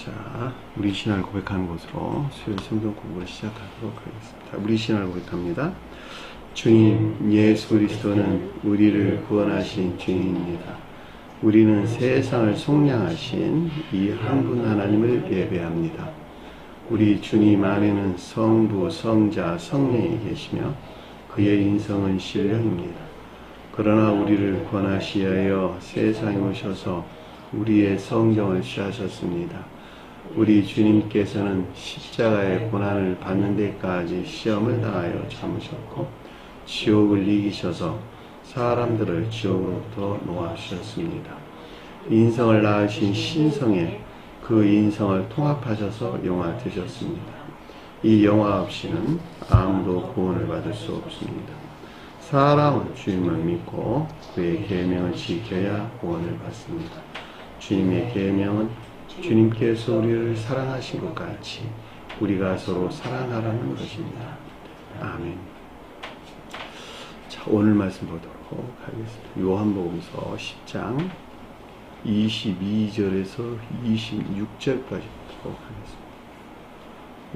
자, 우리 신앙을 고백하는 것으로 수요일 성경 공부를 시작하도록 하겠습니다. 우리 신앙을 고백합니다. 주님, 예수 그리스도는 우리를 구원하신 주님입니다. 우리는 세상을 속량하신 이 한 분 하나님을 예배합니다. 우리 주님 안에는 성부, 성자, 성령이 계시며 그의 인성은 신령입니다. 그러나 우리를 구원하시기 위하여 세상에 오셔서 우리의 성경을 취하셨습니다. 우리 주님께서는 십자가의 고난을 받는 데까지 시험을 당하여 참으셨고 지옥을 이기셔서 사람들을 지옥으로부터 놓아주셨습니다. 인성을 낳으신 신성에 그 인성을 통합하셔서 영화 되셨습니다. 이 영화 없이는 아무도 구원을 받을 수 없습니다. 사람은 주님을 믿고 그의 계명을 지켜야 구원을 받습니다. 주님의 계명은 주님께서 우리를 사랑하신 것 같이 우리가 서로 사랑하라는 것입니다. 아멘. 자, 오늘 말씀 보도록 하겠습니다. 요한복음서 10장 22절에서 26절까지 보도록 하겠습니다.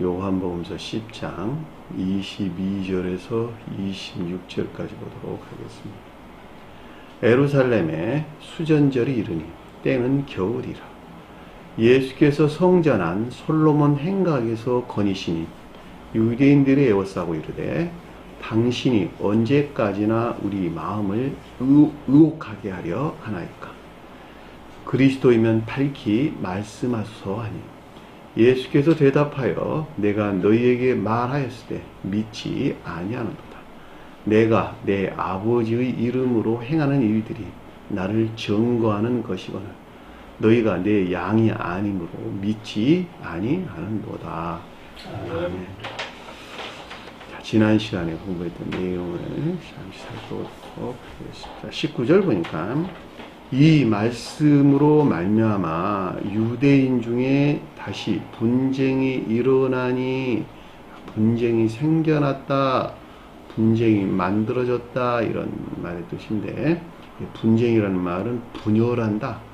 요한복음서 10장 22절에서 26절까지 보도록 하겠습니다. 에루살렘에 수전절이 이르니 때는 겨울이라. 예수께서 성전한 솔로몬 행각에서 거니시니 유대인들이 에워싸고 이르되 당신이 언제까지나 우리 마음을 의혹하게 하려 하나이까. 그리스도이면 밝히 말씀하소서 하니 예수께서 대답하여 내가 너희에게 말하였을 때 믿지 아니하는도다. 내가 내 아버지의 이름으로 행하는 일들이 나를 증거하는 것이거늘 너희가 내 양이 아니므로 믿지 아니하는도다. 아멘. 자, 지난 시간에 공부했던 내용을 잠시 살펴보도록 하겠습니다. 19절 보니까 이 말씀으로 말미암아 유대인 중에 다시 분쟁이 일어나니 분쟁이 생겨났다, 분쟁이 만들어졌다 이런 말의 뜻인데 분쟁이라는 말은 분열한다,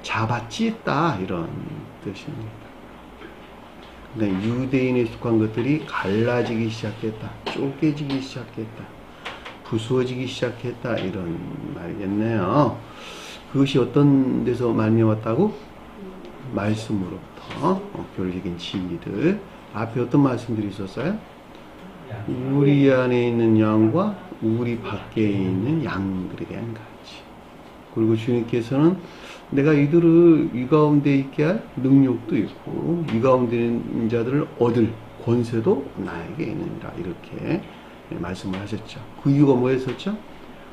잡아찢다 이런 뜻입니다. 그러니까 유대인에 속한 것들이 갈라지기 시작했다, 쪼개지기 시작했다, 부수어지기 시작했다 이런 말이겠네요. 그것이 어떤 데서 말미암았다고? 말씀으로부터 교리적인 진리들. 앞에 어떤 말씀들이 있었어요? 우리 안에 있는 양과 우리 밖에 있는 양들에 대한 가치. 그리고 주님께서는 내가 이들을 이 가운데 있게 할 능력도 있고 이 가운데 있는 자들을 얻을 권세도 나에게 있느니라 이렇게 말씀을 하셨죠. 그 이유가 뭐였었죠?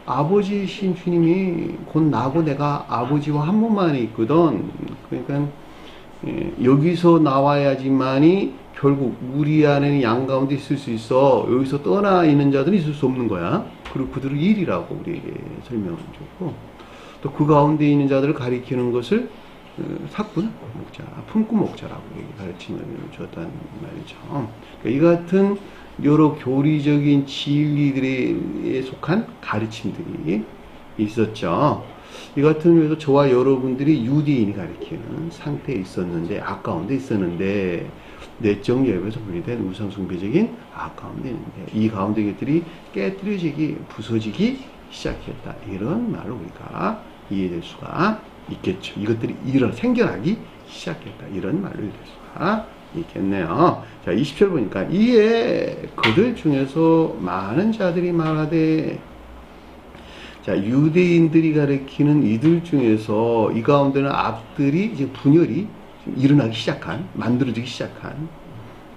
아버지이신 주님이 곧 나고 내가 아버지와 한 몸만에 있거든. 그러니까 여기서 나와야지만이 결국 우리 안에는 양 가운데 있을 수 있어. 여기서 떠나 있는 자들은 있을 수 없는 거야. 그리고 그들을 일이라고 우리에게 설명을 줬고 또 그 가운데 있는 자들을 가리키는 것을 사꾼 목자, 품꾼 목자라고 가르침을 줬단 말이죠. 그러니까 이 같은 여러 교리적인 진리들에 속한 가르침들이 있었죠. 이 같은 경우에도 저와 여러분들이 유대인이 가리키는 상태에 있었는데, 아까운데 있었는데, 내적 예배에서 분리된 우상숭배적인 아까운데 있는데, 이 가운데 것들이 깨뜨려지기, 부서지기 시작했다. 이런 말을 우리가 이해될 수가 있겠죠. 이것들이 생겨나기 시작했다. 이런 말을 이해될 수가 있겠네요. 자, 20절 보니까 이에 그들 중에서 많은 자들이 말하되, 자, 유대인들이 가리키는 이들 중에서 이 가운데는 앞들이 이제 분열이 일어나기 시작한, 만들어지기 시작한,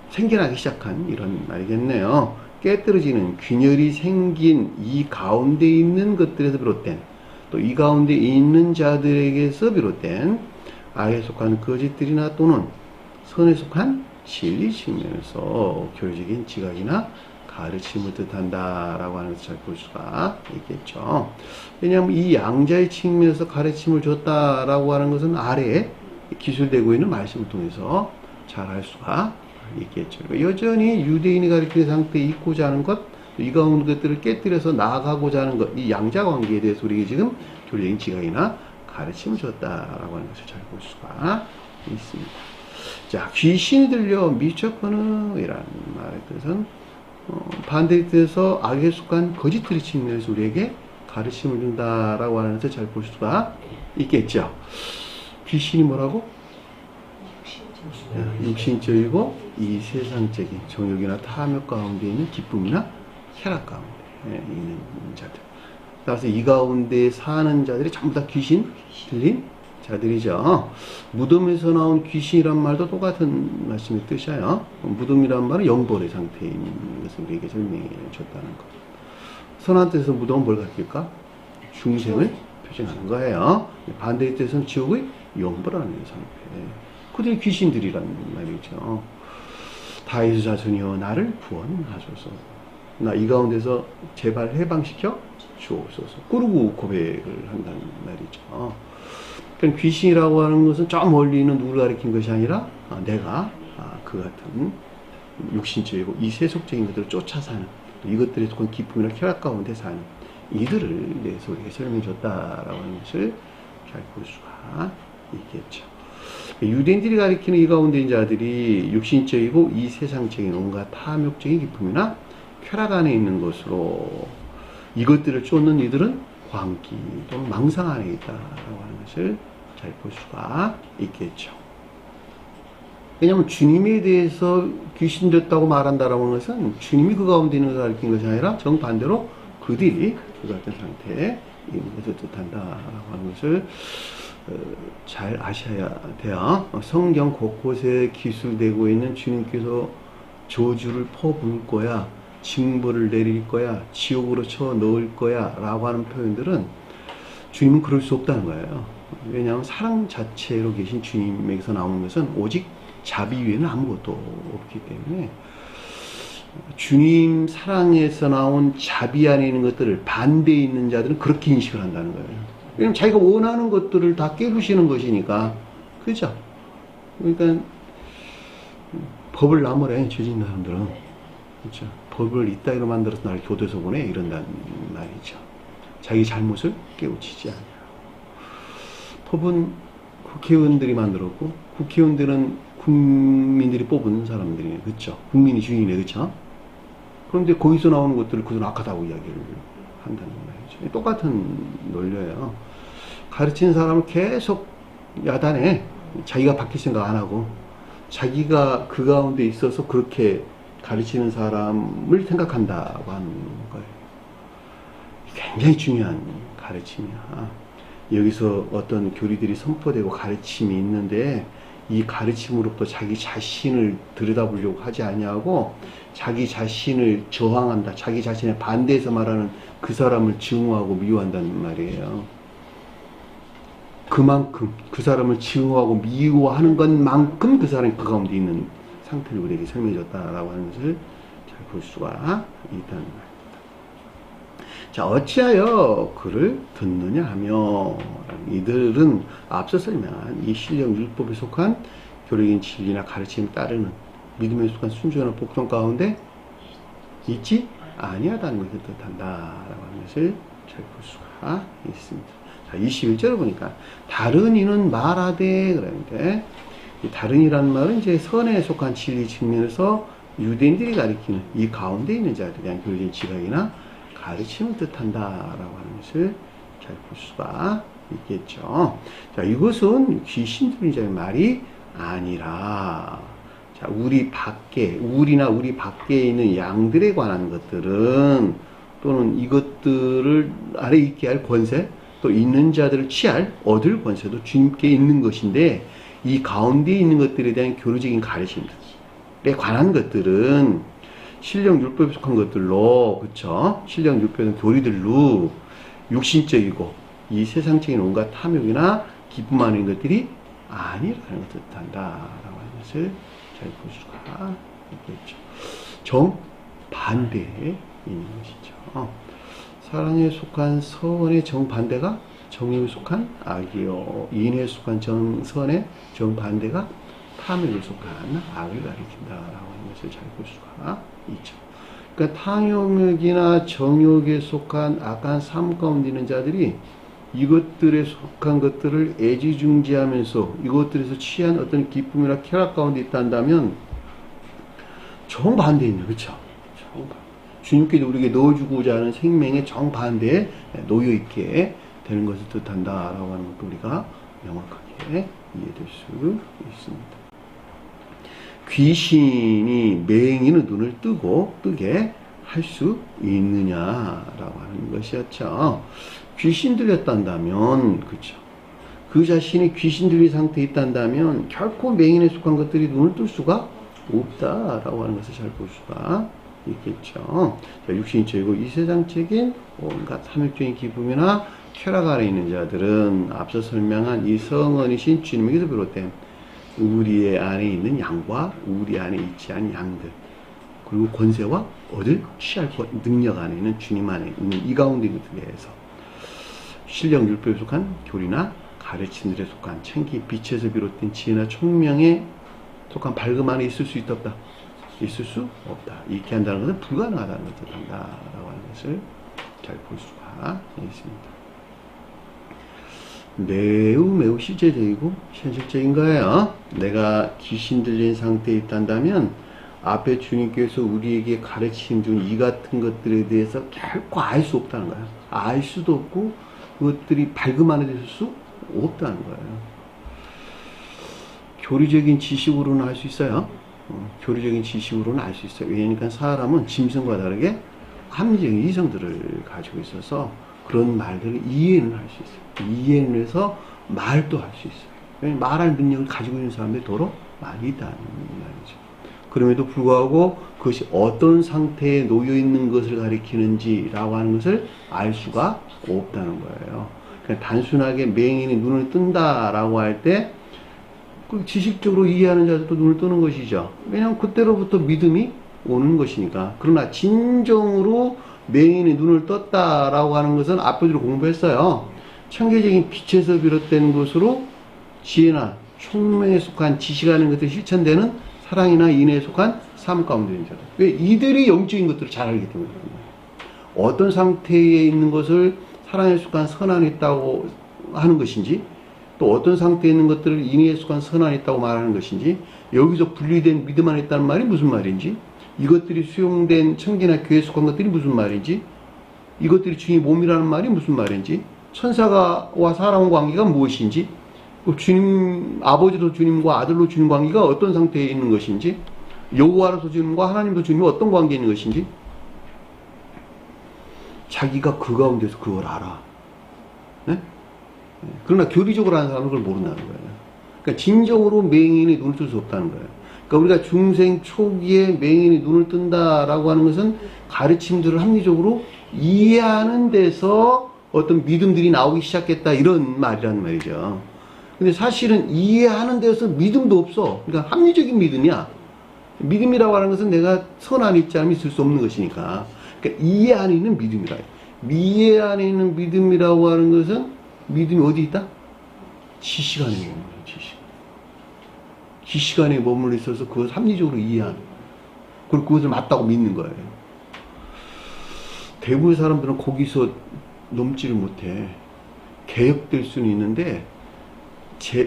생겨나기 시작한 이런 말이겠네요. 깨뜨려지는 균열이 생긴 이 가운데 있는 것들에서 비롯된, 또 이 가운데 있는 자들에게서 비롯된 악에 속한 거짓들이나 또는 선에 속한 진리 측면에서 교리적인 지각이나 가르침을 뜻한다라고 하는 것을 잘 볼 수가 있겠죠. 왜냐하면 이 양자의 측면에서 가르침을 줬다라고 하는 것은 아래에 기술되고 있는 말씀을 통해서 잘 알 수가 있겠죠. 여전히 유대인이 가르치는 상태에 있고자 하는 것, 이 가운데 것들을 깨뜨려서 나아가고자 하는 것, 이 양자 관계에 대해서 우리가 지금 교리적인 지각이나 가르침을 줬다라고 하는 것을 잘 볼 수가 있습니다. 자, 귀신이 들려 미쳤거는 이라는 말의 뜻은 반대의 뜻에서 악에 속한 거짓들의 측면에서 우리에게 가르침을 준다라고 하는 것을 잘 볼 수가 있겠죠. 귀신이 뭐라고? 육신적이고 이 세상적인 정욕이나 탐욕 가운데 있는 기쁨이나 쾌락 가운데 있는 자들. 따라서 이 가운데 사는 자들이 전부 다 귀신 들린 자들이죠. 무덤에서 나온 귀신이란 말도 똑같은 말씀의 뜻이에요. 무덤이란 말은 영벌의 상태에 있는 것을 우리에게 설명해 줬다는 것. 선한 뜻에서 무덤은 뭘 가르칠까? 중생을 표현하는 거예요. 반대의 뜻은 지옥의 영벌하는 상태. 그들이 귀신들이란 말이죠. 다윗의 자손이여 나를 구원하소서. 나 이 가운데서 제발 해방시켜 주옵소서. 그러고 고백을 한다는 말이죠. 그러니까 귀신이라고 하는 것은 저 멀리 있는 누구를 가리킨 것이 아니라 내가 그 같은 육신적이고 이 세속적인 것들을 쫓아 사는, 이것들에 속한 기쁨이나 쾌락 가운데 사는 이들을 내서 우리에게 설명해 줬다라고 하는 것을 잘 볼 수가 있겠죠. 유대인들이 가리키는 이 가운데 있는 자들이 육신적이고 이 세상적인 온갖 탐욕적인 기쁨이나 쾌락 안에 있는 것으로 이것들을 쫓는 이들은 광기 또는 망상 안에 있다라고 하는 것을 잘 볼 수가 있겠죠. 왜냐하면 주님에 대해서 귀신 됐다고 말한다라고 하는 것은 주님이 그 가운데 있는 것을 가리킨 것이 아니라 정반대로 그들이 그 같은 상태에 있는 것을 뜻한다라고 하는 것을 잘 아셔야 돼요. 성경 곳곳에 기술되고 있는 주님께서 저주를 퍼부을 거야, 징벌을 내릴 거야, 지옥으로 쳐 넣을 거야 라고 하는 표현들은 주님은 그럴 수 없다는 거예요. 왜냐하면 사랑 자체로 계신 주님에게서 나오는 것은 오직 자비 외에는 아무것도 없기 때문에 주님 사랑에서 나온 자비 안에 있는 것들을 반대에 있는 자들은 그렇게 인식을 한다는 거예요. 왜냐면 자기가 원하는 것들을 다 깨부시는 것이니까. 그죠? 그러니까 법을 나무래, 죄 짓는 사람들은. 그렇죠? 법을 이따위로 만들어서 나를 교도소 보내 이런다는 말이죠. 자기 잘못을 깨우치지 않아요. 법은 국회의원들이 만들었고 국회의원들은 국민들이 뽑은 사람들이네. 그렇죠? 국민이 주인이네. 그렇죠? 그런데 거기서 나오는 것들을 그들은 악하다고 이야기를 한다는 말이죠. 똑같은 논리예요. 가르치는 사람을 계속 야단해. 자기가 바뀔 생각 안 하고 자기가 그 가운데 있어서 그렇게 가르치는 사람을 생각한다고 하는 거예요. 굉장히 중요한 가르침이야. 여기서 어떤 교리들이 선포되고 가르침이 있는데 이 가르침으로부터 자기 자신을 들여다보려고 하지 아니하고 자기 자신을 저항한다, 자기 자신의 반대해서 말하는 그 사람을 증오하고 미워한다는 말이에요. 그만큼 그 사람을 증오하고 미워하는 것만큼 그 사람이 그 가운데 있는 상태를 우리에게 설명해 줬다라고 하는 것을 잘 볼 수가 있다는 말입니다. 자, 어찌하여 그를 듣느냐 하며 이들은 앞서 설명한 이 신령 율법에 속한 교리적인 진리나 가르침에 따르는 믿음에 속한 순종이나 복종 가운데 있지 아니하다는 것을 뜻한다라고 하는 것을 잘 볼 수가 있습니다. 자, 21절을 보니까 다른 이는 말하되 그러는데 이 다른 이라는 말은 이제 선에 속한 진리 측면에서 유대인들이 가리키는 이 가운데 있는 자들에 대한 교리적인 지각이나 가르침을 뜻한다라고 하는 것을 잘 볼 수가 있겠죠. 자, 이것은 귀신들인 자의 말이 아니라, 자, 우리 밖에 있는 양들에 관한 것들은 또는 이것들을 아래 있게 할 권세, 또 있는 자들을 얻을 권세도 주님께 있는 것인데 이 가운데 있는 것들에 대한 교리적인 가르침에 관한 것들은 신령 율법에 속한 것들로, 그쵸? 신령 율법은 교리들로 육신적이고 이 세상적인 온갖 탐욕이나 기쁨 안에 있는 것들이 아니라는 것을 뜻한다라고 하는 것을 잘 볼 수가 있겠죠. 정반대에 있는 것이죠. 사랑에 속한 선의 정반대가 정욕에 속한 악이요, 인에 속한 선의 정반대가 탐욕에 속한 악을 가리킨다라고 하는 것을 잘 볼 수가 있죠. 그러니까 탐욕이나 정욕에 속한 악한 삶 가운데 있는 자들이 이것들에 속한 것들을 애지중지하면서 이것들에서 취한 어떤 기쁨이나 쾌락 가운데 있다 한다면 정반대에 있는, 그렇죠? 주님께서 우리에게 넣어주고자 하는 생명의 정반대에 놓여있게 되는 것을 뜻한다라고 하는 것도 우리가 명확하게 이해될 수 있습니다. 귀신이 맹인의 눈을 뜨게 할 수 있느냐라고 하는 것이었죠. 귀신 들렸단다면, 그렇죠. 그 자신이 귀신 들린 상태에 있단다면 결코 맹인에 속한 것들이 눈을 뜰 수가 없다라고 하는 것을 잘 볼 수가 있겠죠. 자, 육신적이고 이 세상적인 온갖 삼육적인 기쁨이나 쾌락 아래 있는 자들은 앞서 설명한 이 성언이신 주님에게서 비롯된 우리의 안에 있는 양과 우리 안에 있지 않은 양들, 그리고 권세와 얻을 취할 것, 능력 안에 있는 주님 안에 있는 이 가운데 것들에 대해서 신령 율법에 속한 교리나 가르침들에 속한 챙기 빛에서 비롯된 지혜나 총명에 속한 밝음 안에 있을 수 있다 없다? 있을 수 없다. 이렇게 한다는 것은 불가능하다는 것을 뜻한다라고 하는 것을 잘 볼 수가 있습니다. 매우 실제적이고 현실적인 거예요. 내가 귀신 들린 상태에 있단다면 앞에 주님께서 우리에게 가르침 준 이 같은 것들에 대해서 결코 알 수 없다는 거예요. 알 수도 없고 그것들이 밝음 안에 있을 수 없다는 거예요. 교리적인 지식으로는 알 수 있어요. 교리적인 지식으로는 알 수 있어요. 왜냐니까 사람은 짐승과 다르게 합리적인 이성들을 가지고 있어서 그런 말들을 이해는 할 수 있어요. 이해는 해서 말도 할 수 있어요. 왜냐하면 말할 능력을 가지고 있는 사람들이 더러 많이 있다는 말이죠. 그럼에도 불구하고 그것이 어떤 상태에 놓여 있는 것을 가리키는지라고 하는 것을 알 수가 없다는 거예요. 그러니까 단순하게 맹인이 눈을 뜬다라고 할 때 그 지식적으로 이해하는 자들도 눈을 뜨는 것이죠. 왜냐하면 그때로부터 믿음이 오는 것이니까. 그러나 진정으로 맹인이 눈을 떴다라고 하는 것은 앞으로 공부했어요. 천계적인 빛에서 비롯된 것으로 지혜나 총명에 속한 지식하는 것들이 실천되는 사랑이나 인애에 속한 삶 가운데 있는 자들. 왜? 이들이 영적인 것들을 잘 알기 때문에. 어떤 상태에 있는 것을 사랑에 속한 선한에 있다고 하는 것인지, 또 어떤 상태에 있는 것들을 인애에 속한 선한에 있다고 말하는 것인지, 여기서 분리된 믿음 안에 있다는 말이 무슨 말인지, 이것들이 수용된 천계나 교회에 속한 것들이 무슨 말인지, 이것들이 주님의 몸이라는 말이 무슨 말인지, 천사와 사람 관계가 무엇인지, 주님, 아버지도 주님과 아들로 주님 관계가 어떤 상태에 있는 것인지, 여호와로서 주님과 하나님도 주님과 어떤 관계에 있는 것인지, 자기가 그 가운데서 그걸 알아. 네? 그러나 교리적으로 하는 사람은 그걸 모른다는 거예요. 그러니까 진정으로 맹인이 눈을 뜰 수 없다는 거예요. 그러니까 우리가 중생 초기에 맹인이 눈을 뜬다라고 하는 것은 가르침들을 합리적으로 이해하는 데서 어떤 믿음들이 나오기 시작했다, 이런 말이란 말이죠. 근데 사실은 이해하는 데서 믿음도 없어. 그러니까 합리적인 믿음이야. 믿음이라고 하는 것은 내가 선한 있지 않으면 있을 수 없는 것이니까. 그러니까 이해 안에 있는 믿음이라. 이해 안에 있는 믿음이라고 하는 것은 믿음이 어디 있다? 지식 안에 머물러. 지식 안에 머물러 있어서 그것을 합리적으로 이해하는, 그리고 그것을 맞다고 믿는 거예요. 대부분의 사람들은 거기서 넘지를 못해. 개혁될 수는 있는데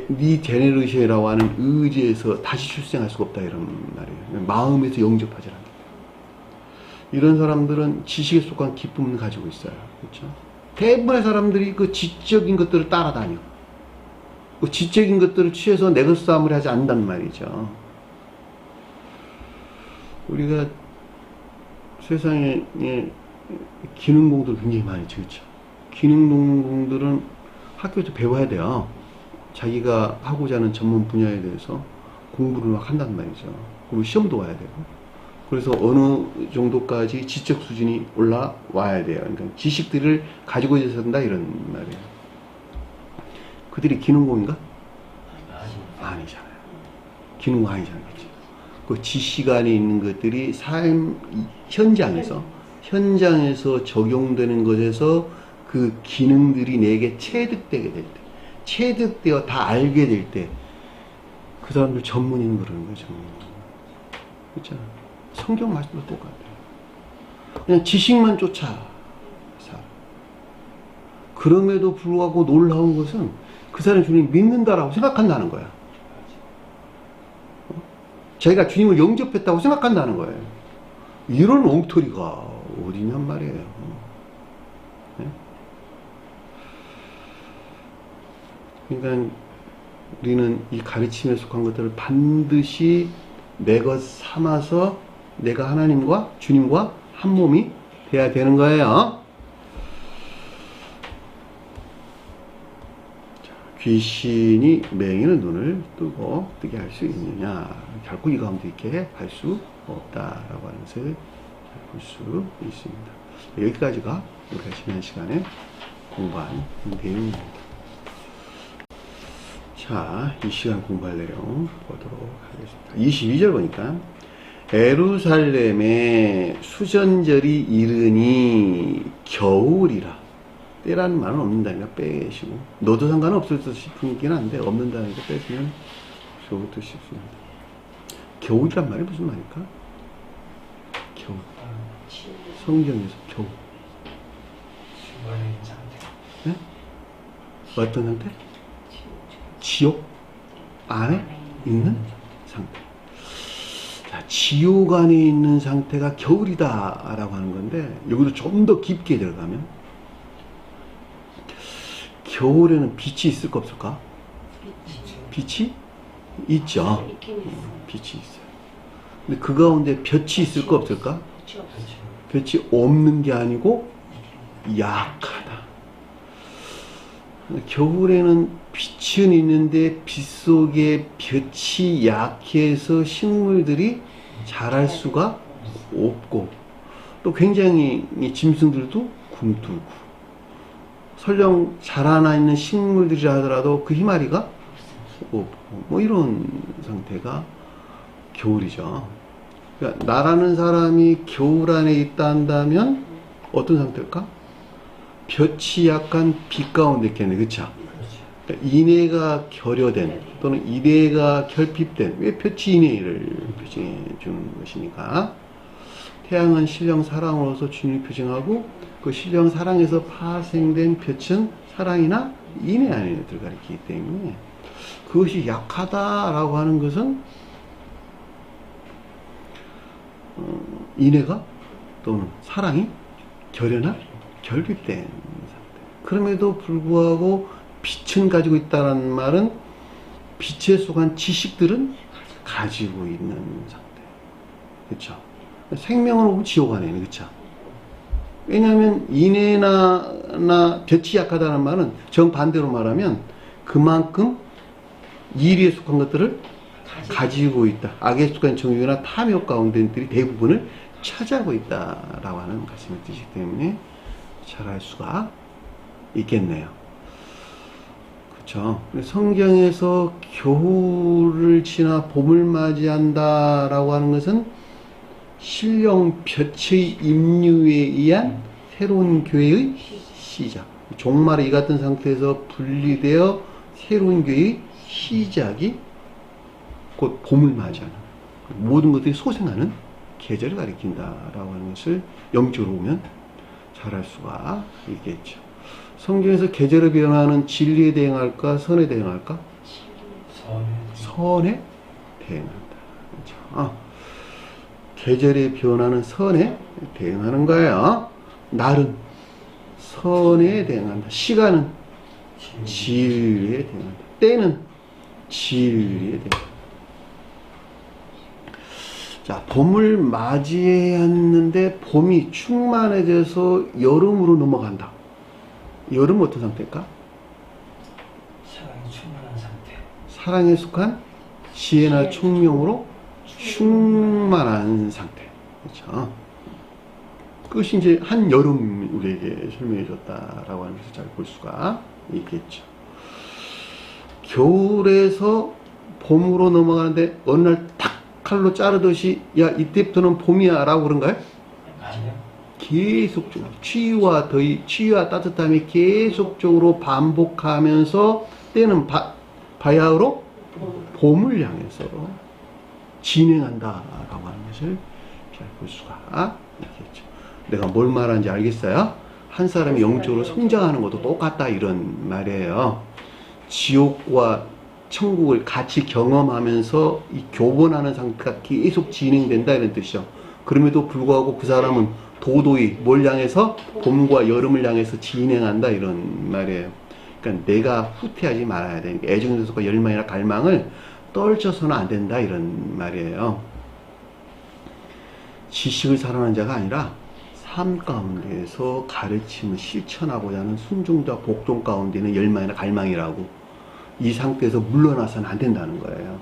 네 제네르시라고 하는 의지에서 다시 출생할 수가 없다, 이런 말이에요. 마음에서 영접하지 않는다. 이런 사람들은 지식에 속한 기쁨을 가지고 있어요. 그렇죠? 대부분의 사람들이 그 지적인 것들을 따라다녀. 그 지적인 것들을 취해서 내 것 싸움을 하지 않는단 말이죠. 우리가 세상에 기능공들 굉장히 많이 있죠. 그렇죠? 기능공들은 학교에서 배워야 돼요. 자기가 하고자 하는 전문 분야에 대해서 공부를 막 한단 말이죠. 그리고 시험도 와야 되고. 그래서 어느 정도까지 지적 수준이 올라와야 돼요. 그러니까 지식들을 가지고 있어야 된다, 이런 말이에요. 그들이 기능공인가? 아니잖아요. 기능공 아니잖아요. 그치? 그 지식 안에 있는 것들이 삶, 현장에서 적용되는 것에서 그 기능들이 내게 체득되게 될 때, 체득되어 다 알게 될 때, 그 사람들 전문인 그러는 거죠. 그렇죠? 성경 말씀도 똑같아요. 그냥 지식만 쫓아 살아. 그럼에도 불구하고 놀라운 것은 그 사람이 주님 믿는다라고 생각한다는 거야. 자기가 주님을 영접했다고 생각한다는 거예요. 이런 엉터리가 어디냔 말이에요. 네? 그러니까 우리는 이 가르침에 속한 것들을 반드시 내 것 삼아서 내가 하나님과 주님과 한 몸이 돼야 되는 거예요. 귀신이 맹인의 눈을 뜨게 할 수 있느냐? 결코 이 가운데 있게 할 수 없다라고 하는 것을 볼 수 있습니다. 여기까지가 우리가 지난 시간에 공부한 내용입니다. 자, 이 시간 공부할 내용 보도록 하겠습니다. 22절 보니까 에루살렘에 수전절이 이르니 겨울이라. 때라는 말은 없는다니까 빼시고, 너도 상관없을 듯 싶긴 한데 없는다니까 빼시면 좋을 듯 싶습니다. 겨울이란 말이 무슨 말일까? 겨울. 성경에서 겨울. 네? 어떤 상태? 지옥 안에 있는 상태. 자, 지옥 안에 있는 상태가 겨울이다 라고 하는 건데, 여기도 좀 더 깊게 들어가면 겨울에는 빛이 있을까 없을까? 빛이 있죠. 빛이 있어요. 근데 그 가운데 볕이 있을까 없을까? 볕이 없는 게 아니고 약하다. 겨울에는 빛은 있는데 빛 속에 볕이 약해서 식물들이 자랄 수가 없고, 또 굉장히 짐승들도 굶뜨고, 설령 자라나 있는 식물들이라 하더라도 그 희마리가 없고, 뭐 이런 상태가 겨울이죠. 그러니까 나라는 사람이 겨울 안에 있다 한다면 어떤 상태일까? 볕이 약한 빛 가운데 있겠네, 그쵸? 그러니까 인해가 결여된 또는 인해가 결핍된, 왜 볕이 인해를 표징해 주는 것이니까, 태양은 신령 사랑으로서 주님을 표징하고, 그 신령 사랑에서 파생된 볕은 사랑이나 인해 안에 들어가리기 때문에, 그것이 약하다라고 하는 것은 인해가 또는 사랑이 결여나 결핍된 상태. 그럼에도 불구하고 빛은 가지고 있다는 말은 빛에 속한 지식들은 가지고 있는 상태. 그렇죠? 생명은 지옥 안에 있는, 그렇죠? 왜냐하면 인해나 볕이 약하다는 말은 정반대로 말하면 그만큼 이리에 속한 것들을 가지고 있다. 악에 속한 정욕이나 탐욕 가운데들이 대부분을 차지하고 있다라고 하는 말씀을 뜻이기 때문에 잘 알 수가 있겠네요. 그렇죠? 성경에서 겨울을 지나 봄을 맞이한다라고 하는 것은 신령 볕의 임류에 의한 새로운 교회의 시작. 종말의 이 같은 상태에서 분리되어 새로운 교회의 시작이 곧 봄을 맞이하는, 모든 것들이 소생하는 계절을 가리킨다라고 하는 것을 영적으로 보면 잘 알 수가 있겠죠. 성경에서 계절의 변화는 진리에 대응할까, 선에 대응할까? 선에 대응한다. 그렇죠? 계절의 변화는 선에 대응하는 거예요. 날은 선에 대응한다. 시간은 진리에 대응한다. 때는 진리에 대응한다. 자, 봄을 맞이했는데 봄이 충만해져서 여름으로 넘어간다. 여름은 어떤 상태일까? 사랑이 충만한 상태. 사랑에 속한 지혜나 총명으로 충만한 상태. 그렇죠? 그것이 이제 한 여름 우리에게 설명해 줬다라고 하는 것을 잘 볼 수가 있겠죠. 겨울에서 봄으로 넘어가는데 어느 날 탁 칼로 자르듯이 야 이때부터는 봄이야 라고 그런가요? 아니요. 계속적으로 추위와 더위, 추위와 따뜻함이 계속적으로 반복하면서 때는 바야흐로 봄을 향해서 진행한다라고 하는 것을 잘 볼 수가 있겠죠. 내가 뭘 말하는지 알겠어요? 한 사람이 영적으로 성장하는 것도 똑같다 이런 말이에요. 지옥과 천국을 같이 경험하면서 이 교본하는 상태가 계속 진행된다 이런 뜻이죠. 그럼에도 불구하고 그 사람은 도도히 뭘 향해서 봄과 여름을 향해서 진행한다 이런 말이에요. 그러니까 내가 후퇴하지 말아야 돼. 애정에서과 열망이나 갈망을 떨쳐서는 안 된다 이런 말이에요. 지식을 사랑하는 자가 아니라 삶 가운데에서 가르침을 실천하고자 하는 순종과 복종 가운데는 열망이나 갈망이라고, 이 상태에서 물러나서는 안 된다는 거예요.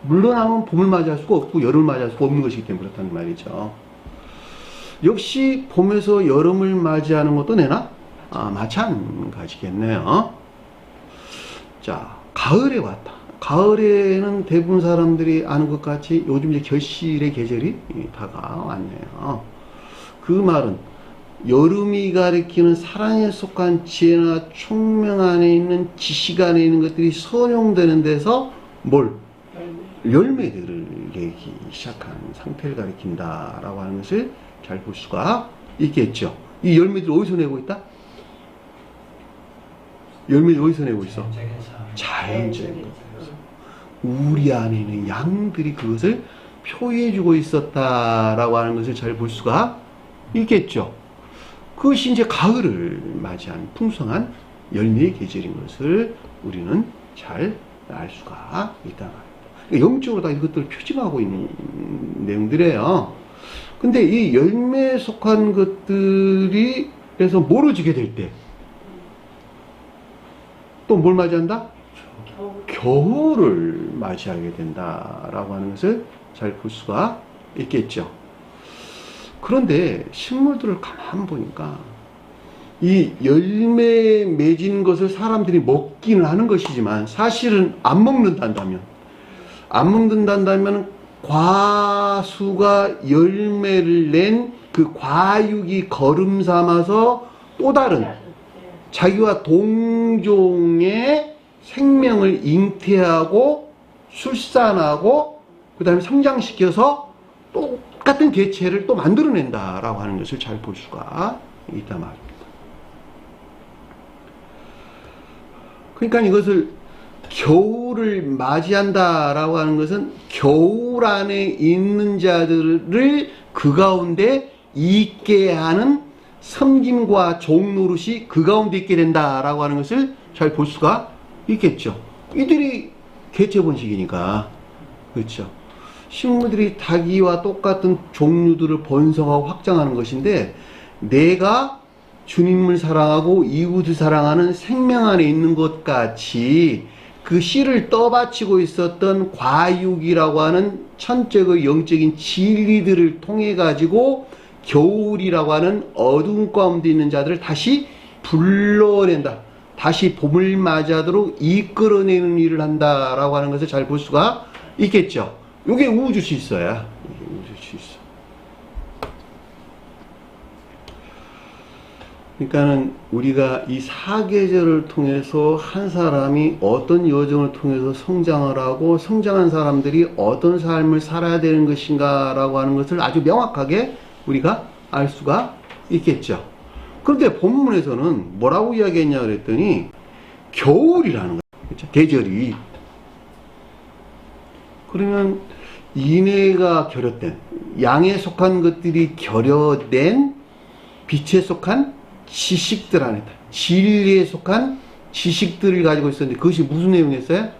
물러나면 봄을 맞이할 수가 없고 여름을 맞이할 수가 없는 것이기 때문에 그렇다는 말이죠. 역시 봄에서 여름을 맞이하는 것도 내나 마찬가지겠네요. 자, 가을에 왔다. 가을에는 대부분 사람들이 아는 것 같이 요즘 이제 결실의 계절이 다가왔네요. 그 말은 여름이 가리키는 사랑에 속한 지혜나 총명 안에 있는 지식 안에 있는 것들이 선용되는 데서 뭘? 열매들을 내기 시작한 상태를 가리킨다라고 하는 것을 잘 볼 수가 있겠죠. 이 열매들이 어디서 내고 있다? 열매들이 어디서 내고 있어? 자연적인 것에서. 우리 안에 있는 양들이 그것을 표해주고 있었다라고 하는 것을 잘 볼 수가 있겠죠. 그것이 이제 가을을 맞이한 풍성한 열매의 계절인 것을 우리는 잘 알 수가 있다 말입니다. 영적으로 다 이것들을 표징하고 있는 내용들이에요. 근데 이 열매에 속한 것들이 그래서 멀어지게 될 때 또 뭘 맞이한다? 겨울을 맞이하게 된다라고 하는 것을 잘 볼 수가 있겠죠. 그런데 식물들을 가만 보니까 이 열매 맺은 것을 사람들이 먹기는 하는 것이지만 사실은 안 먹는단다면 과수가 열매를 낸 그 과육이 거름 삼아서 또 다른 자기와 동종의 생명을 잉태하고 출산하고 그 다음에 성장시켜서 똑같은 개체를 또 만들어낸다라고 하는 것을 잘 볼 수가 있단 말입니다. 그러니까 이것을 겨울을 맞이한다라고 하는 것은 겨울 안에 있는 자들을 그 가운데 있게 하는 섬김과 종노릇이 그 가운데 있게 된다라고 하는 것을 잘 볼 수가 있겠죠. 이들이 개체 번식이니까. 그렇죠. 식물들이 닭이와 똑같은 종류들을 번성하고 확장하는 것인데, 내가 주님을 사랑하고 이웃을 사랑하는 생명 안에 있는 것 같이 그 씨를 떠받치고 있었던 과육이라고 하는 천적의 영적인 진리들을 통해 가지고 겨울이라고 하는 어두운 가운데 있는 자들을 다시 불러낸다. 다시 봄을 맞이하도록 이끌어내는 일을 한다라고 하는 것을 잘 볼 수가 있겠죠. 이게 우주질서야. 이게 우주질서. 그러니까는 우리가 이 사계절을 통해서 한 사람이 어떤 여정을 통해서 성장을 하고 성장한 사람들이 어떤 삶을 살아야 되는 것인가 라고 하는 것을 아주 명확하게 우리가 알 수가 있겠죠. 그런데 본문에서는 뭐라고 이야기했냐 그랬더니 겨울이라는 거예요. 그렇죠? 계절이. 그러면 인애가 결여된, 양에 속한 것들이 결여된 빛에 속한 지식들 안에, 진리에 속한 지식들을 가지고 있었는데, 그것이 무슨 내용이었어요?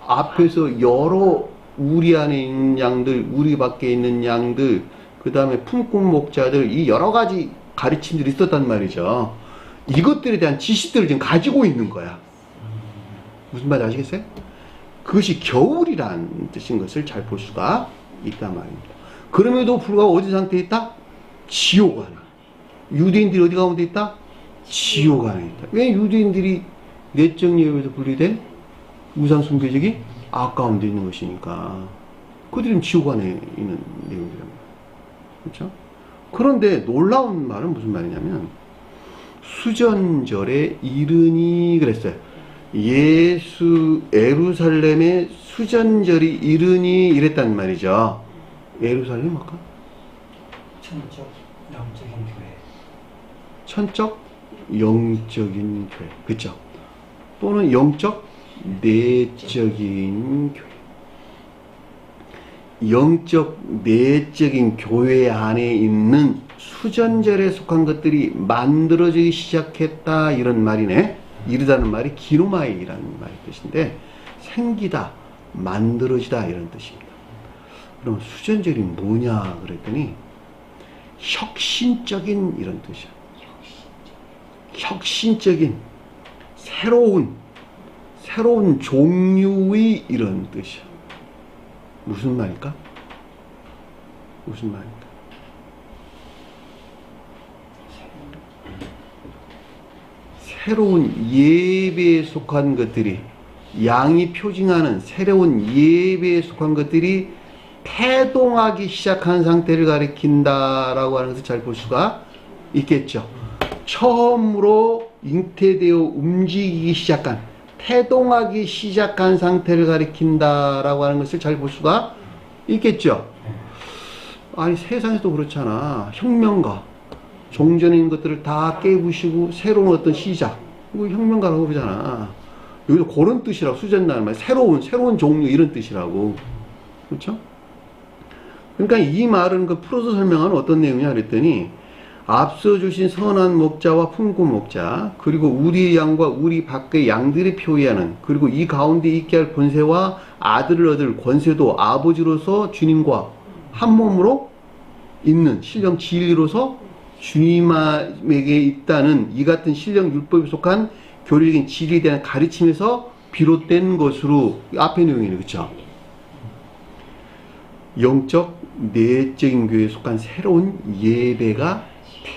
앞에서 여러 우리 안에 있는 양들, 우리 밖에 있는 양들, 그 다음에 품꾼 목자들, 이 여러 가지 가르침들이 있었단 말이죠. 이것들에 대한 지식들을 지금 가지고 있는 거야. 무슨 말인지 아시겠어요? 그것이 겨울이라는 뜻인 것을 잘 볼 수가 있단 말입니다. 그럼에도 불구하고 어디 상태에 있다? 지옥 안에. 유대인들이 어디 가운데 있다? 지옥 안에 있다. 왜 유대인들이 내적 예외에서 분리된 우상 숭배적이 악 가운데 있는 것이니까. 그들은 지옥 안에 있는 내용이란 말이에요. 그렇죠? 그런데 놀라운 말은 무슨 말이냐면, 수전절에 이르니 그랬어요. 예루살렘의 수전절이 이르니 이랬단 말이죠. 예루살렘 뭘까? 천적 영적인 교회. 천적, 영적인 교회. 그쵸? 또는 영적, 내적인 교회. 영적, 내적인 교회 안에 있는 수전절에 속한 것들이 만들어지기 시작했다. 이런 말이네. 이르다는 말이 기노마이라는 말의 뜻인데, 생기다, 만들어지다 이런 뜻입니다. 그럼 수전절이 뭐냐 그랬더니 혁신적인 이런 뜻이야. 혁신적인 새로운 종류의 이런 뜻이야. 무슨 말일까? 무슨 말일까? 새로운 예배에 속한 것들이, 양이 표징하는 새로운 예배에 속한 것들이 태동하기 시작한 상태를 가리킨다라고 하는 것을 잘 볼 수가 있겠죠. 처음으로 잉태되어 움직이기 시작한, 태동하기 시작한 상태를 가리킨다라고 하는 것을 잘 볼 수가 있겠죠. 아니 세상에도 그렇잖아. 혁명가, 종전에 있는 것들을 다 깨부시고 새로운 어떤 시작, 이거 혁명가라고 그러잖아. 여기도 그런 뜻이라고, 수전이라는 말, 새로운 종류 이런 뜻이라고. 그렇죠? 그러니까 이 말은 그 풀어서 설명하는 어떤 내용이냐 그랬더니, 앞서 주신 선한 목자와 풍부 목자, 그리고 우리의 양과 우리 밖의 양들이 표의하는, 그리고 이 가운데 있게 할 권세와 아들을 얻을 권세도 아버지로서 주님과 한 몸으로 있는 신령 진리로서 주님에게 있다는 이 같은 신령 율법에 속한 교리적인 진리에 대한 가르침에서 비롯된 것으로, 앞의 내용이네. 그렇죠? 영적 내적인 교회에 속한 새로운 예배가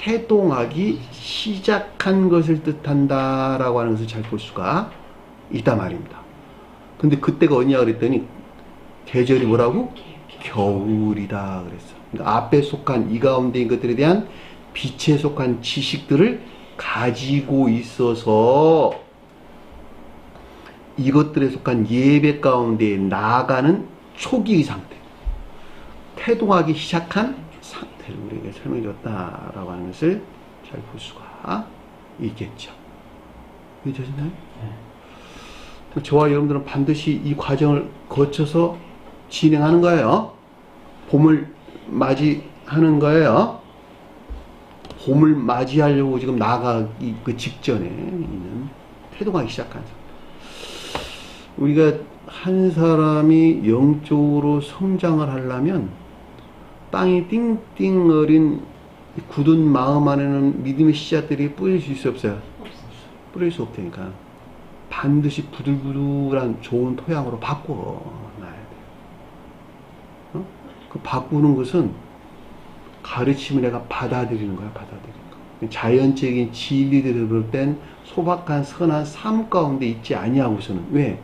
태동하기 시작한 것을 뜻한다라고 하는 것을 잘 볼 수가 있단 말입니다. 근데 그때가 언제냐 그랬더니 계절이 뭐라고? 겨울이다 그랬어. 그러니까 앞에 속한 이 가운데인 것들에 대한 빛에 속한 지식들을 가지고 있어서 이것들에 속한 예배 가운데 나아가는 초기의 상태, 태동하기 시작한 상태를 우리에게 설명해 줬다라고 하는 것을 잘 볼 수가 있겠죠. 이해되시나요? 저와 여러분들은 반드시 이 과정을 거쳐서 진행하는 거예요. 봄을 맞이하는 거예요. 봄을 맞이하려고 지금 나가기 그 직전에 있는 태동하기 시작한 상태. 우리가 한 사람이 영적으로 성장을 하려면 땅이 띵띵 어린 굳은 마음 안에는 믿음의 씨앗들이 뿌릴 수 있어 없어요? 뿌릴 수 없다니까. 반드시 부들부들한 좋은 토양으로 바꿔놔야 돼요. 어? 그 바꾸는 것은 가르침을 내가 받아들이는 거야, 받아들이는 거. 자연적인 진리들을 볼 땐 소박한 선한 삶 가운데 있지 아니하고서는, 왜?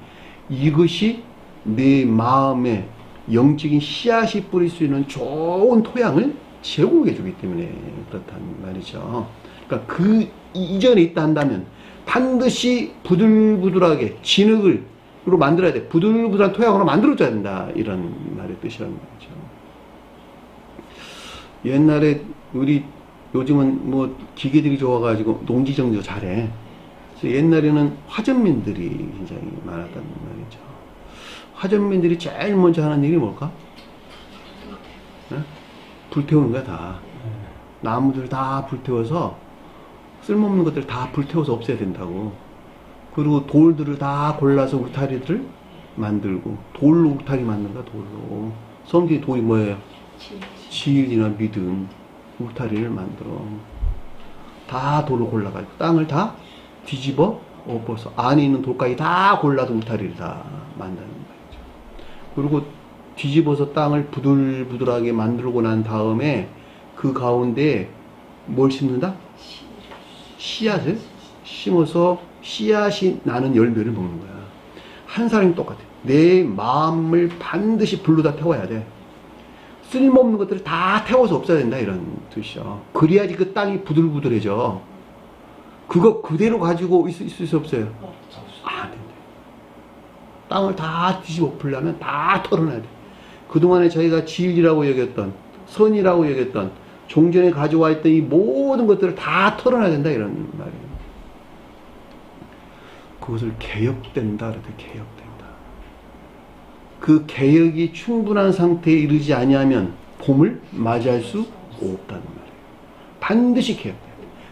이것이 내 마음에 영적인 씨앗이 뿌릴 수 있는 좋은 토양을 제공해 주기 때문에 그렇단 말이죠. 그러니까 그 이전에 있다 한다면 반드시 부들부들하게 진흙으로 만들어야 돼. 부들부들한 토양으로 만들어줘야 된다. 이런 말의 뜻이란 말이죠. 옛날에 우리 요즘은 뭐 기계들이 좋아가지고 농지정도 잘해. 그래서 옛날에는 화전민들이 굉장히 많았단 말이죠. 화전민들이 제일 먼저 하는 일이 뭘까? 네? 불태우는 거야, 다. 나무들 다 불태워서, 쓸모없는 것들 다 불태워서 없애야 된다고. 그리고 돌들을 다 골라서 울타리들을 만들고, 돌로 울타리 만든 거야, 돌로. 성경의 돌이 뭐예요? 진리나 믿음, 울타리를 만들어. 다 돌로 골라가지고, 땅을 다 뒤집어 엎어서, 안에 있는 돌까지 다 골라서 울타리를 다 만드는 거예요. 그리고 뒤집어서 땅을 부들부들하게 만들고 난 다음에 그 가운데 뭘 심는다? 씨앗을 심어서 씨앗이 나는 열매를 먹는 거야. 한 사람이 똑같아. 내 마음을 반드시 불로 다 태워야 돼. 쓸모없는 것들을 다 태워서 없애야 된다, 이런 뜻이죠. 그래야지 그 땅이 부들부들해져. 그거 그대로 가지고 있을 수 없어요? 안 된다. 땅을 다 뒤집어 엎으려면 다 털어놔야 돼. 그동안에 저희가 진리라고 여겼던, 선이라고 여겼던, 종전에 가져와 있던 이 모든 것들을 다 털어놔야 된다 이런 말이에요. 그것을 개혁된다 그랬더니 개혁된다. 그 개혁이 충분한 상태에 이르지 아니하면 봄을 맞이할 수 없다는 말이에요. 반드시 개혁돼요.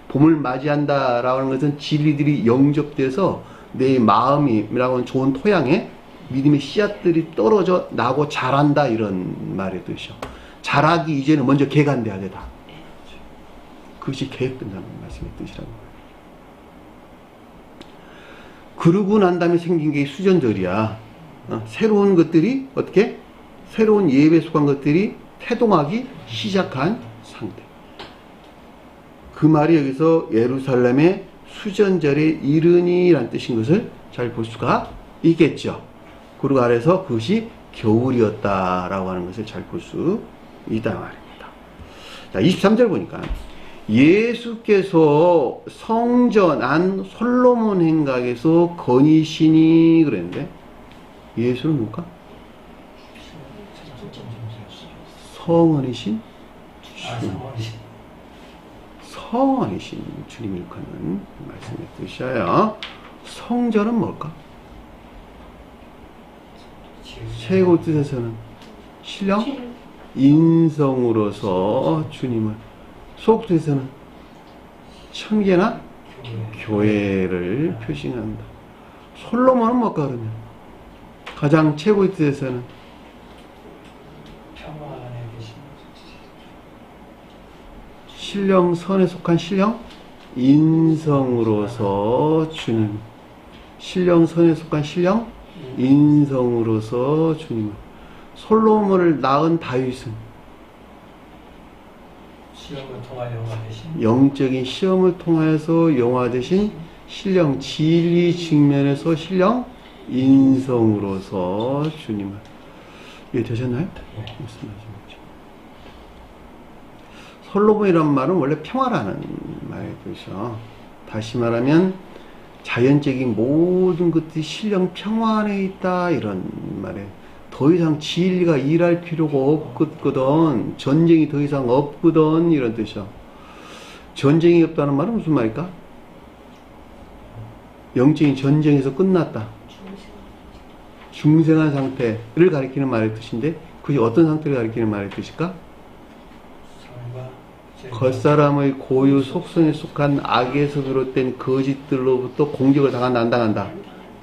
봄을 맞이한다라고 하는 것은 진리들이 영접돼서 내 마음이라고 하는 좋은 토양에 믿음의 씨앗들이 떨어져 나고 자란다 이런 말의 뜻이죠. 자라기 이전에 먼저 개간돼야 되다. 그것이 개혁된다는 말씀의 뜻이라는 거예요. 그러고 난 다음에 생긴 게 수전절이야. 새로운 것들이 어떻게? 새로운 예배에 속한 것들이 태동하기 시작한 상태. 그 말이 여기서 예루살렘의 수전절에 이르니라는 뜻인 것을 잘 볼 수가 있겠죠. 그리고 아래서 그것이 겨울이었다라고 하는 것을 잘 볼 수 있다 말입니다. 자, 23절 보니까 예수께서 성전 안 솔로몬 행각에서 거니시니 그랬는데 예수는 누굴까? 성원이신 주님. 성원이신 주님을 일컫는 말씀의 뜻이에요. 성전은 뭘까? 최고 뜻에서는 신령 인성으로서 주님을, 속뜻에서는 천계나 교회를 표시한다. 솔로몬은 뭘까 그러면? 가장 최고의 뜻에서는 평화 안에 계신 신령 선에 속한 신령 인성으로서 주님, 신령 선에 속한 신령 인성으로서 주님을. 솔로몬을 낳은 다윗은 시험을 통하여 영화 되신 영적인 시험을 통해서 영화 되신 신령 진리 측면에서 신령 인성으로서 주님을. 이해 되셨나요? 무슨 말씀이죠? 솔로몬이란 말은 원래 평화라는 말의 뜻이죠. 다시 말하면 자연적인 모든 것들이 신령 평화 안에 있다 이런 말에 더 이상 진리가 일할 필요가 없거든. 전쟁이 더 이상 없거든 이런 뜻이죠. 전쟁이 없다는 말은 무슨 말일까? 영적인 전쟁에서 끝났다. 중생한 상태를 가리키는 말의 뜻인데 그게 어떤 상태를 가리키는 말의 뜻일까? 겉사람의 고유 속성에 속한 악에서 비롯된 거짓들로부터 공격을 당한다, 안 당한다?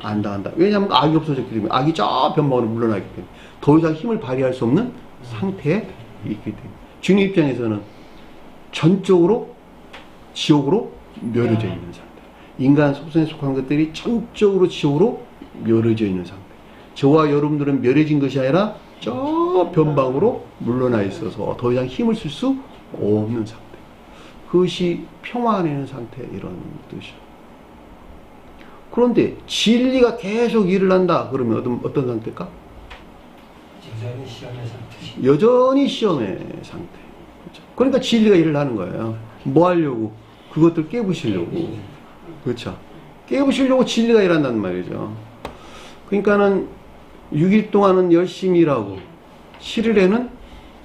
안 당한다. 왜냐하면 악이 없어졌기 때문에, 악이 저 변방으로 물러나기 때문에 더 이상 힘을 발휘할 수 없는 상태에 있기 때문에 주님 입장에서는 전적으로 지옥으로 멸해져 있는 상태. 인간 속성에 속한 것들이 전적으로 지옥으로 멸해져 있는 상태. 저와 여러분들은 멸해진 것이 아니라 저 변방으로 물러나 있어서 더 이상 힘을 쓸 수 없는 상태. 그것이 평화 안에 있는 상태 이런 뜻이죠. 그런데 진리가 계속 일을 한다 그러면 어떤 상태일까? 여전히 시험의 상태. 여전히 시험의 상태. 그렇죠? 그러니까 진리가 일을 하는 거예요. 뭐 하려고? 그것들 깨부시려고. 그렇죠? 깨부시려고 진리가 일한다는 말이죠. 그러니까는 6일 동안은 열심히 일하고 7일에는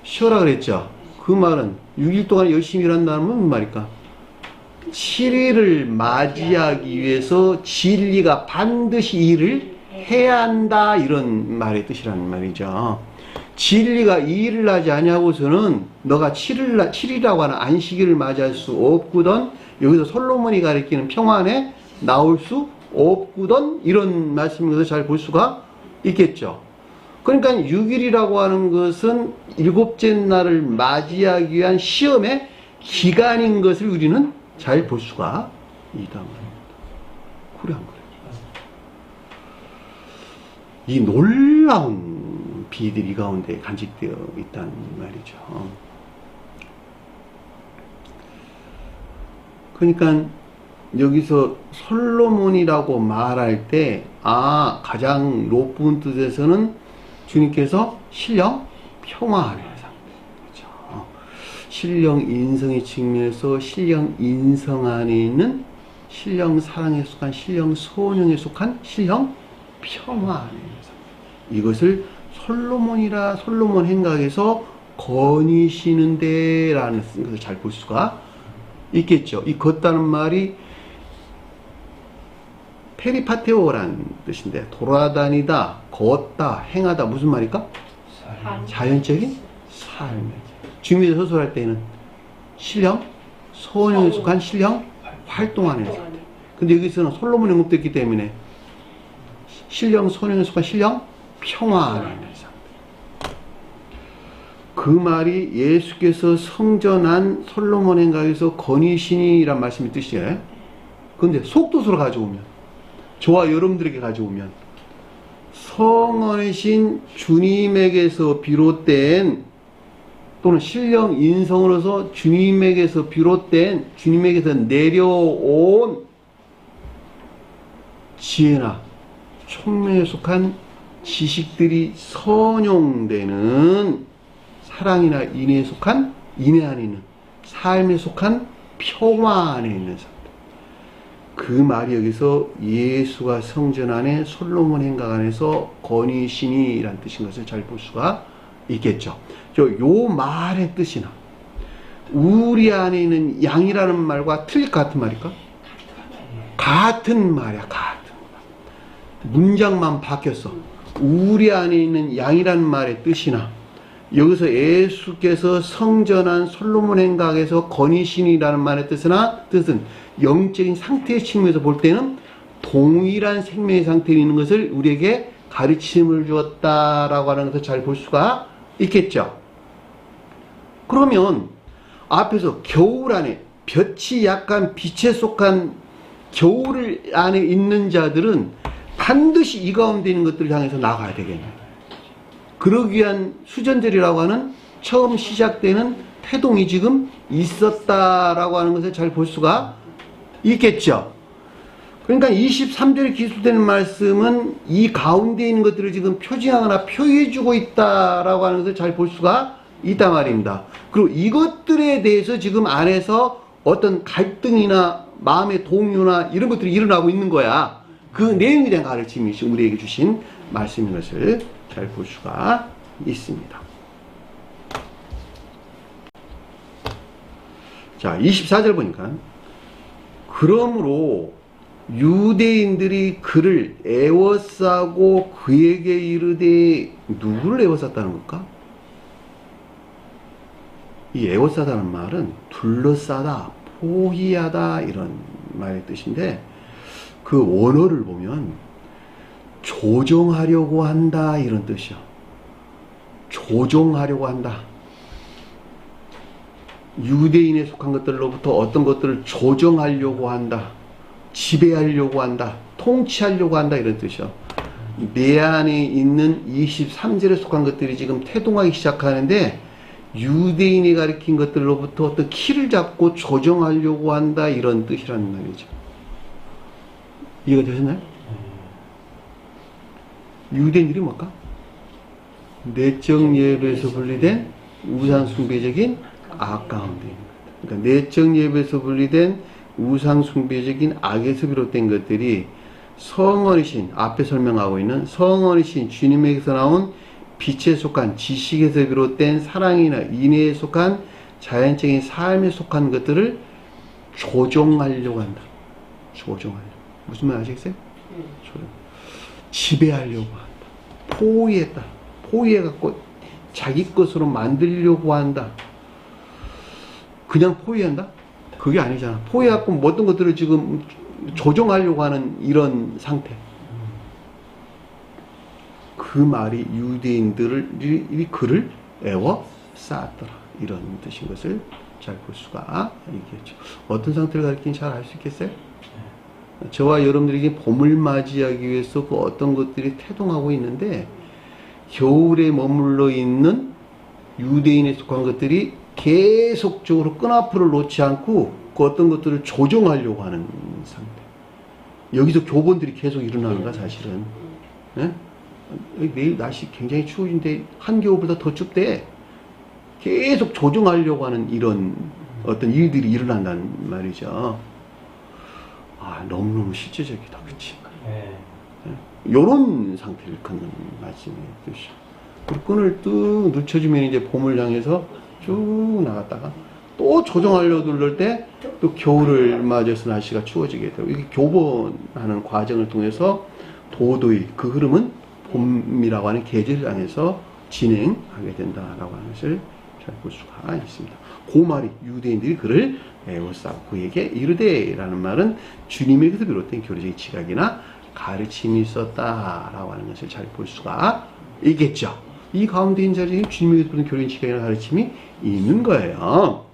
쉬어라 그랬죠. 그 말은 6일 동안 열심히 일한다는 건 무슨 말일까? 7일을 맞이하기 위해서 진리가 반드시 일을 해야 한다 이런 말의 뜻이라는 말이죠. 진리가 이 일을 하지 아니하고서는 너가 7일이라고 하는 안식일을 맞이할 수 없거든. 여기서 솔로몬이 가리키는 평안에 나올 수 없거든. 이런 말씀인 것을 잘 볼 수가 있겠죠. 그러니까 6일이라고 하는 것은 일곱째 날을 맞이하기 위한 시험의 기간인 것을 우리는 잘 볼 수가 있다 말입니다. 그래 안 그래? 이 놀라운 비밀이 이 가운데 간직되어 있다는 말이죠. 그러니까 여기서 솔로몬이라고 말할 때 가장 높은 뜻에서는 주님께서 신령 평화하는 상태. 그렇죠? 신령 인성의 측면에서 신령 인성 안에 있는 신령 사랑에 속한 신령 소원에 속한 신령 평화 안에 있는 상태. 이것을 솔로몬 행각에서 거니시는데 라는 것을 잘 볼 수가 있겠죠. 이 걷다는 말이 페리파테오라는 뜻인데, 돌아다니다, 걷다, 행하다, 무슨 말일까? 자연적인 삶. 주님이 서술할 때는 신령, 소원에 속한 신령 활동하는 상태. 근데 여기서는 솔로몬의 응급됐기 때문에 신령, 소원에 속한 신령 평화하는 상태. 그 말이 예수께서 성전한 솔로몬 행각에서 거니시니란 말씀이 뜻이에요. 근데 속뜻으로 가져오면, 저와 여러분들에게 가져오면, 성원이신 주님에게서 비롯된, 또는 신령 인성으로서 주님에게서 비롯된, 주님에게서 내려온 지혜나 총명에 속한 지식들이 선용되는 사랑이나 인애에 속한, 인애 안에 있는, 삶에 속한 평화 안에 있는 상태. 그 말이 여기서 예수가 성전 안에 솔로몬 행각 안에서 거니시니라는 뜻인 것을 잘 볼 수가 있겠죠. 요 말의 뜻이나 우리 안에 있는 양이라는 말과 틀릴 것 같은 말일까? 같은 말이야, 같은 말. 문장만 바뀌었어. 우리 안에 있는 양이라는 말의 뜻이나 여기서 예수께서 성전한 솔로몬 행각에서 거니시니라는 말의 뜻은 영적인 상태의 측면에서 볼 때는 동일한 생명의 상태에 있는 것을 우리에게 가르침을 주었다라고 하는 것을 잘 볼 수가 있겠죠. 그러면 앞에서 겨울 안에 볕이 약간 빛에 속한 겨울 안에 있는 자들은 반드시 이 가운데 있는 것들을 향해서 나가야 되겠네요. 그러기 위한 수전절이라고 하는 처음 시작되는 태동이 지금 있었다라고 하는 것을 잘 볼 수가 있겠죠. 그러니까 23절에 기술되는 말씀은 이 가운데 있는 것들을 지금 표징하거나 표해주고 있다라고 하는 것을 잘 볼 수가 있단 말입니다. 그리고 이것들에 대해서 지금 안에서 어떤 갈등이나 마음의 동요나 이런 것들이 일어나고 있는 거야. 그 내용에 대한 가르침이 우리에게 주신 말씀인 것을 잘 볼 수가 있습니다. 자, 24절 보니까 그러므로 유대인들이 그를 애워싸고 그에게 이르되, 누구를 애워쌌다는 걸까? 이 애워싸다는 말은 둘러싸다, 포위하다 이런 말의 뜻인데, 그 원어를 보면 조종하려고 한다 이런 뜻이야. 조종하려고 한다. 유대인에 속한 것들로부터 어떤 것들을 조정하려고 한다. 지배하려고 한다. 통치하려고 한다 이런 뜻이야. 내 안에 있는 23절에 속한 것들이 지금 태동하기 시작하는데, 유대인이 가리킨 것들로부터 어떤 키를 잡고 조정하려고 한다 이런 뜻이라는 말이죠. 이해가 되셨나요? 유대인들이 뭘까? 내적 예배에서 분리된 우상숭배적인 아까운 데입니다. 그러니까 내적 예배에서 분리된 우상숭배적인 악에서 비롯된 것들이 성언이신, 앞에 설명하고 있는 성언이신 주님에게서 나온 빛에 속한 지식에서 비롯된 사랑이나 인애에 속한 자연적인 삶에 속한 것들을 조종하려고 한다. 조종하려고. 무슨 말 아시겠어요? 지배하려고 한다. 포위했다. 포위해갖고 자기 것으로 만들려고 한다. 그냥 포위한다? 그게 아니잖아. 포위해갖고 어떤 것들을 지금 조종하려고 하는 이런 상태. 그 말이 유대인들이 그를 애워쌌더라. 이런 뜻인 것을 잘 볼 수가 있겠죠. 어떤 상태를 가리키는지 잘 알 수 있겠어요? 저와 여러분들에게 봄을 맞이하기 위해서 그 어떤 것들이 태동하고 있는데, 겨울에 머물러 있는 유대인에 속한 것들이 계속적으로 끈앞을 놓지 않고 그 어떤 것들을 조정하려고 하는 상태. 여기서 교본들이 계속 일어나는 거야, 사실은. 네? 내일 날씨 굉장히 추워진데 한겨울보다 더 춥대. 계속 조정하려고 하는 이런 어떤 일들이 일어난다는 말이죠. 아, 너무너무 실제적이다. 그치? 네. 요런 상태를 갖는 말씀의 뜻이죠. 그리고 끈을 뚝 늦춰주면 이제 봄을 향해서 쭉 나갔다가 또 조정하려고 누를 때 또 겨울을 맞아서 날씨가 추워지게 되고, 이게 교본하는 과정을 통해서 도도히 그 흐름은 봄이라고 하는 계절을 향해서 진행하게 된다라고 하는 것을 잘 볼 수가 있습니다. 그 말이 유대인들이 그를 에워싸고 그에게 이르되라는 말은 주님에게서 비롯된 교리적인 지각이나 가르침이 있었다라고 하는 것을 잘 볼 수가 있겠죠. 이 가운데 있는 자리에 주님에게서 비롯된 교리적인 지각이나 가르침이 있는 거예요.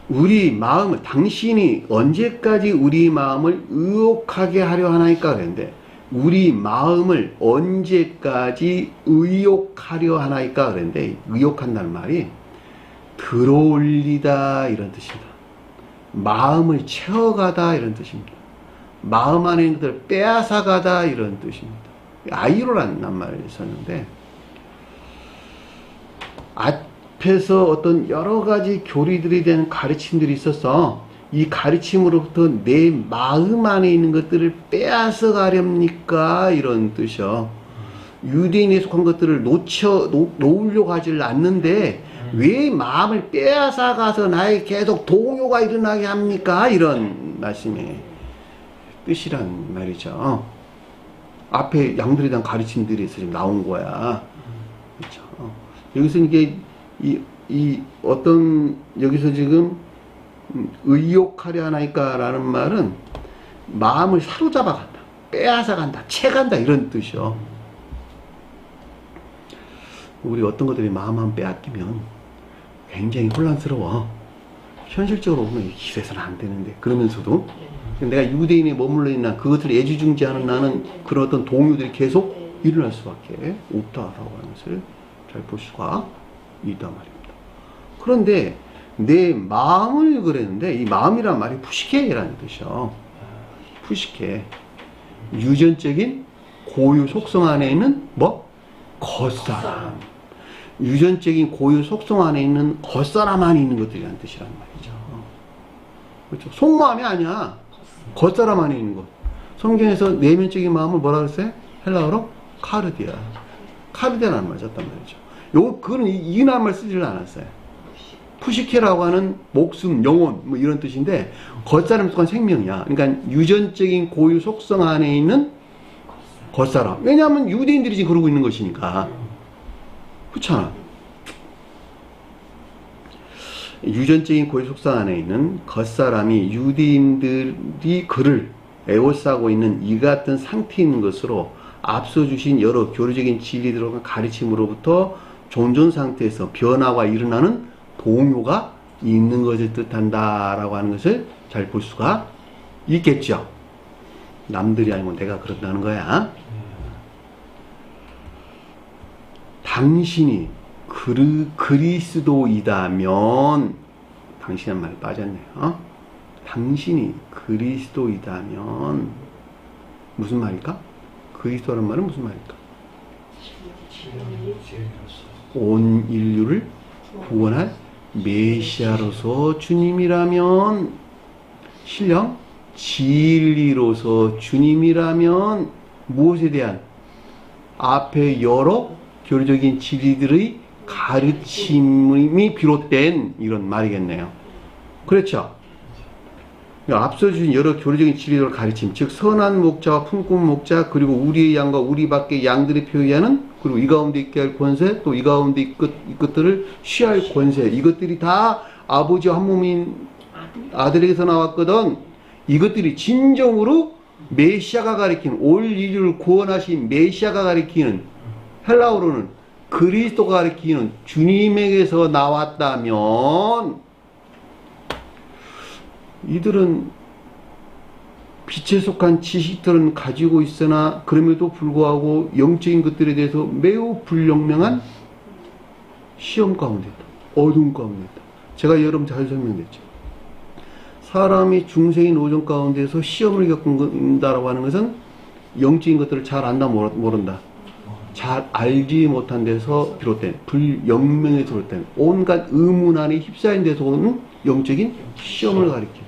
우리 마음을, 당신이 언제까지 우리 마음을 의욕하게 하려 하나이까 그랬는데, 우리 마음을 언제까지 의욕하려 하나이까 그랬는데, 의욕한다는 말이 들어올리다 이런 뜻입니다. 마음을 채워가다 이런 뜻입니다. 마음 안에 있는 것들을 빼앗아가다 이런 뜻입니다. 아이로라는 말을 썼는데, 앞에서 어떤 여러 가지 교리들에 대한 가르침들이 있어서 이 가르침으로부터 내 마음 안에 있는 것들을 빼앗아 가렵니까? 이런 뜻이요. 유대인에 속한 것들을 놓으려고 하질 않는데 왜 마음을 빼앗아 가서 나에게 계속 동요가 일어나게 합니까? 이런 말씀의 뜻이란 말이죠. 앞에 양들에 대한 가르침들에서 지금 나온 거야. 그렇죠. 여기서 이게 어떤 여기서 지금 의욕하려 하나이까 라는 말은 마음을 사로잡아 간다, 빼앗아 간다, 채간다 이런 뜻이요. 우리 어떤 것들이 마음 한번 빼앗기면 굉장히 혼란스러워. 현실적으로 보면 이래서는 안 되는데, 그러면서도 내가 유대인에 머물러 있나 그것을 애지중지하는 나는 그런 어떤 동요들이 계속 일어날 수밖에 없다라고 하는 것을 잘 볼 수가 있단 말입니다. 그런데 내 마음을 그랬는데, 이 마음이란 말이 푸시케라는 뜻이요. 푸시케. 유전적인 고유 속성 안에 있는 뭐? 겉사람. 유전적인 고유 속성 안에 있는 겉사람 안에 있는 것들이라는 뜻이란 말이죠. 그렇죠. 속마음이 아니야. 겉사람 안에 있는 것. 성경에서 내면적인 마음을 뭐라 그랬어요? 헬라어로 카르디아. 카르디아라는 말을 썼단 말이죠. 그거는 이란 말 쓰지를 않았어요. 푸시케라고 하는 목숨, 영혼, 뭐 이런 뜻인데, 겉사람 속한 생명이야. 그러니까 유전적인 고유 속성 안에 있는 겉사람. 왜냐하면 유대인들이 지금 그러고 있는 것이니까. 그렇잖아. 유전적인 고유 속성 안에 있는 겉사람이 유대인들이 그를 에워싸고 있는 이 같은 상태에 있는 것으로 앞서 주신 여러 교리적인 진리들과 가르침으로부터 존존 상태에서 변화가 일어나는 동요가 있는 것을 뜻한다라고 하는 것을 잘 볼 수가 있겠죠. 남들이 아니고 내가 그런다는 거야. 당신이 그리스도이다면, 당신은 말이 빠졌네요. 당신이 그리스도이다면 무슨 말일까? 그리스도라는 말은 무슨 말일까? 온 인류를 구원할 메시아로서 주님이라면, 신령 진리로서 주님이라면, 무엇에 대한? 앞에 여러 교리적인 진리들의 가르침이 비롯된 이런 말이겠네요. 그렇죠? 앞서 주신 여러 교리적인 진리들을 가르침, 즉 선한 목자와 품꾼 목자, 그리고 우리의 양과 우리 밖의 양들이 표의하는, 그리고 이 가운데 있게 할 권세, 또 이 가운데 이 것들을 취할 권세, 이것들이 다 아버지와 한 몸인 아들에게서 나왔거든. 이것들이 진정으로 메시아가 가리키는, 올 인류를 구원하신 메시아가 가리키는, 헬라어로는 그리스도가 가리키는 주님에게서 나왔다면, 이들은 빛에 속한 지식들은 가지고 있으나 그럼에도 불구하고 영적인 것들에 대해서 매우 불명명한 시험 가운데 있다. 어둠 가운데 있다. 제가 여러분 잘 설명했죠. 사람이 중생인 오전 가운데서 시험을 겪는다라고 하는 것은 영적인 것들을 잘 안다 모른다. 잘 알지 못한 데서 비롯된, 불영명에서 비롯된 온갖 의문 안에 휩싸인 데서 오는 영적인 시험을 가리킨다.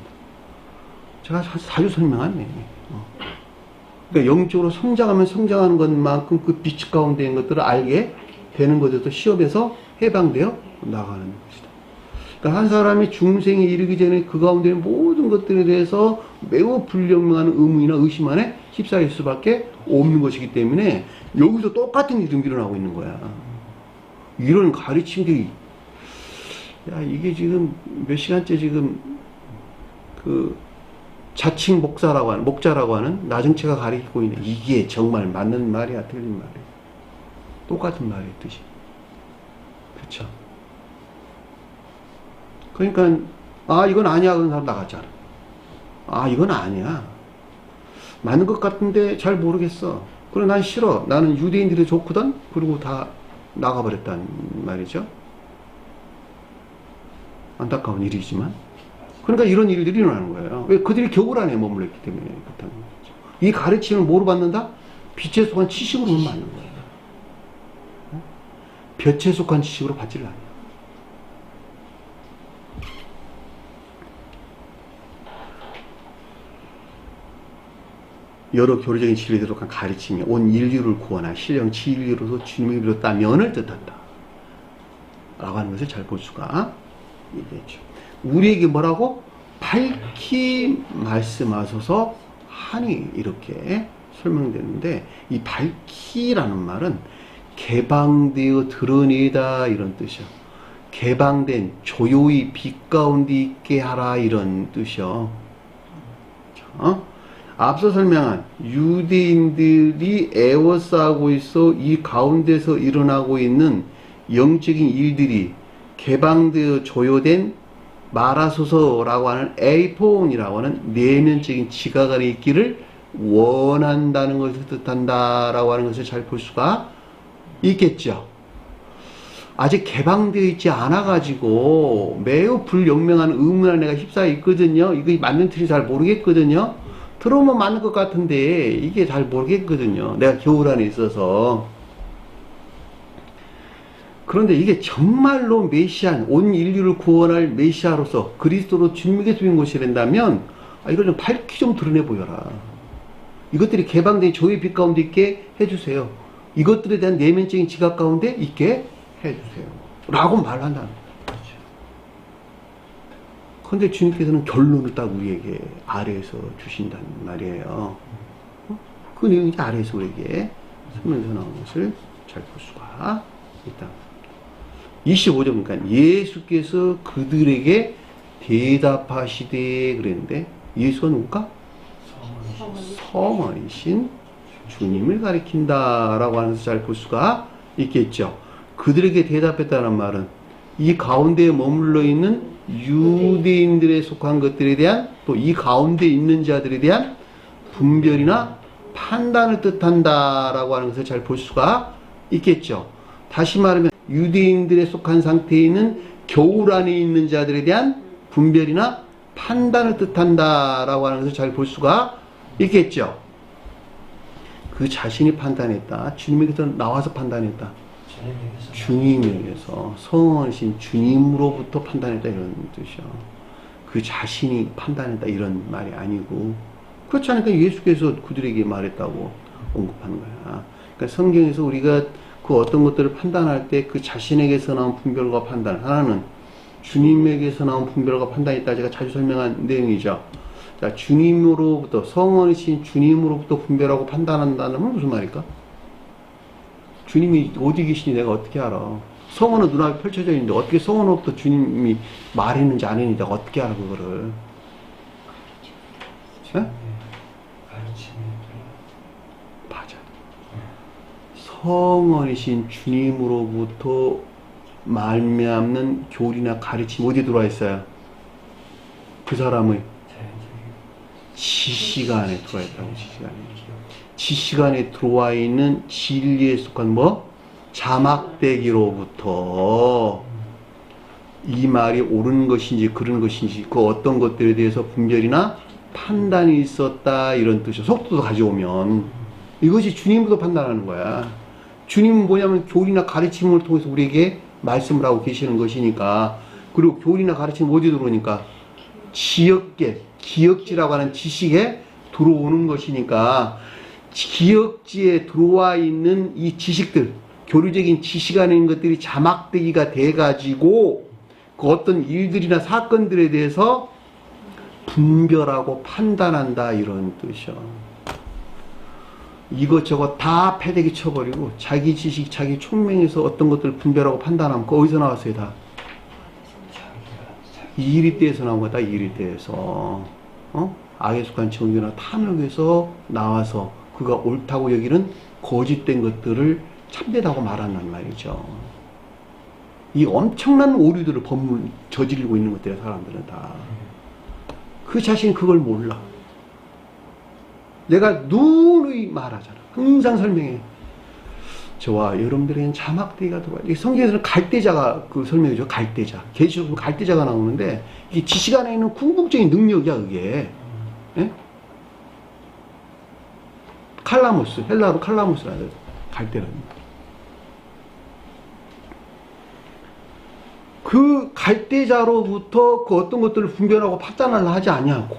제가 자주 설명하네. 그러니까 영적으로 성장하면 성장하는 것만큼 그 빛 가운데 있는 것들을 알게 되는 것에서 시험에서 해방되어 나가는 것이다. 그러니까 한 사람이 중생에 이르기 전에 그 가운데 있는 모든 것들에 대해서 매우 불분명한 의문이나 의심 안에 휩싸일 수밖에 없는 것이기 때문에 여기서 똑같은 일이 일어나고 있는 거야. 이런 가르침들이, 야, 이게 지금 몇 시간째 지금 그 자칭 목자라고 하는 나중체가 가리키고 있는, 이게 정말 맞는 말이야, 틀린 말이야? 똑같은 말이야, 뜻이. 그쵸? 그러니까, 아, 이건 아니야. 그런 사람 나갔잖아. 아, 이건 아니야. 맞는 것 같은데 잘 모르겠어. 그래, 난 싫어. 나는 유대인들이 좋거든? 그리고 다 나가버렸단 말이죠. 안타까운 일이지만. 그러니까 이런 일들이 일어나는 거예요. 왜? 그들이 겨울 안에 머물렀기 때문에 그렇다는 거죠. 이 가르침을 뭐로 받는다? 빛에 속한 지식으로는 받는 거예요. 볕에 속한 지식으로 받지를 않아요. 여러 교리적인 진리에 들어간 가르침이 온 인류를 구원한 신령치 인류로서 주님을 비롯다면을 뜻한다 라고 하는 것을 잘 볼 수가 있겠죠. 우리에게 뭐라고? 밝히 말씀하소서 하니, 이렇게 설명되는데, 이 밝히라는 말은 개방되어 드러내다 이런 뜻이요. 개방된, 조용히 빛 가운데 있게 하라 이런 뜻이요. 앞서 설명한 유대인들이 애워싸고 있어 이 가운데서 일어나고 있는 영적인 일들이 개방되어 조요된 말하소서라고 하는 에이폰이라고 하는 내면적인 지각 안에 있기를 원한다는 것을 뜻한다라고 하는 것을 잘 볼 수가 있겠죠. 아직 개방되어 있지 않아가지고 매우 불영명한 의문 안에 내가 휩싸여 있거든요. 이거 맞는 틀이 잘 모르겠거든요. 들어오면 맞는 것 같은데 이게 잘 모르겠거든요. 내가 겨울 안에 있어서. 그런데 이게 정말로 메시아, 온 인류를 구원할 메시아로서 그리스도로 주님에게 주인 것이 된다면, 이걸 좀 밝히 좀 드러내 보여라. 이것들이 개방된 조의 빛 가운데 있게 해주세요. 이것들에 대한 내면적인 지각 가운데 있게 해주세요. 라고 말한다는 거죠. 그런데 주님께서는 결론을 딱 우리에게 아래에서 주신다는 말이에요. 그 내용이 아래에서 우리에게 설명해서 나온 것을 잘 볼 수가 있다. 25절, 그러니까 예수께서 그들에게 대답하시되 그랬는데, 예수가 누굴까? 성원이신 주님을 가리킨다라고 하는 것을 잘 볼 수가 있겠죠. 그들에게 대답했다는 말은 이 가운데에 머물러 있는 유대인들에 속한 것들에 대한, 또 이 가운데 있는 자들에 대한 분별이나 판단을 뜻한다라고 하는 것을 잘 볼 수가 있겠죠. 다시 말하면 유대인들에 속한 상태에 있는 겨울 안에 있는 자들에 대한 분별이나 판단을 뜻한다라고 하는 것을 잘 볼 수가 있겠죠. 그 자신이 판단했다. 주님에게서 나와서 판단했다. 주님에게서, 성원이신 주님으로부터 판단했다 이런 뜻이요. 그 자신이 판단했다 이런 말이 아니고, 그렇지 않으니까 예수께서 그들에게 말했다고 언급하는 거야. 그러니까 성경에서 우리가 그 어떤 것들을 판단할 때 그 자신에게서 나온 분별과 판단, 하나는 주님에게서 나온 분별과 판단이 있다. 제가 자주 설명한 내용이죠. 자, 주님으로부터, 성원이신 주님으로부터 분별하고 판단한다는 건 무슨 말일까? 주님이 어디 계시니 내가 어떻게 알아? 성원은 눈앞에 펼쳐져 있는데 어떻게 성원으로부터 주님이 말했는지 안 했는지 내가 어떻게 알아 그거를? 맞아. 성원이신 주님으로부터 말미암는 교리나 가르침 어디에 들어와 있어요? 그 사람의 지식 안에 들어와 있다고. 지식 안에 들어와 있는 진리에 속한 뭐? 자막대기로부터 이 말이 옳은 것인지 그런 것인지 그 어떤 것들에 대해서 분별이나 판단이 있었다 이런 뜻이야. 속도도 가져오면 이것이 주님으로부터 판단하는 거야. 주님은 뭐냐면 교리나 가르침을 통해서 우리에게 말씀을 하고 계시는 것이니까. 그리고 교리나 가르침은 어디에 들어오니까? 지역계, 기역지라고 하는 지식에 들어오는 것이니까 기억지에 들어와 있는 이 지식들, 교류적인 지식 안에 있는 것들이 자막되기가 돼가지고 그 어떤 일들이나 사건들에 대해서 분별하고 판단한다, 이런 뜻이야. 이것저것 다 패대기 쳐버리고 자기 지식, 자기 총명에서 어떤 것들을 분별하고 판단하면 그 어디서 나왔어요? 다 이리때에서 나온 거다. 이리때에서 악에 속한 정죄나 탐욕에서 나와서 그가 옳다고 여기는 거짓된 것들을 참되다고 말한단 말이죠. 이 엄청난 오류들을 저지르고 있는 것들이야. 사람들은 다 그 자신 그걸 몰라. 내가 누누이 말하잖아. 항상 설명해. 저와 여러분들에겐 자막대기가 들어와요. 성경에서는 갈대자가 그 설명이죠. 갈대자. 계시록은 갈대자가 나오는데 이게 지식 안에 있는 궁극적인 능력이야, 그게. 예? 칼라모스, 헬라로 칼라모스라는 갈대라는. 그 갈대자로부터 그 어떤 것들을 분별하고 판단을 하지 아니하고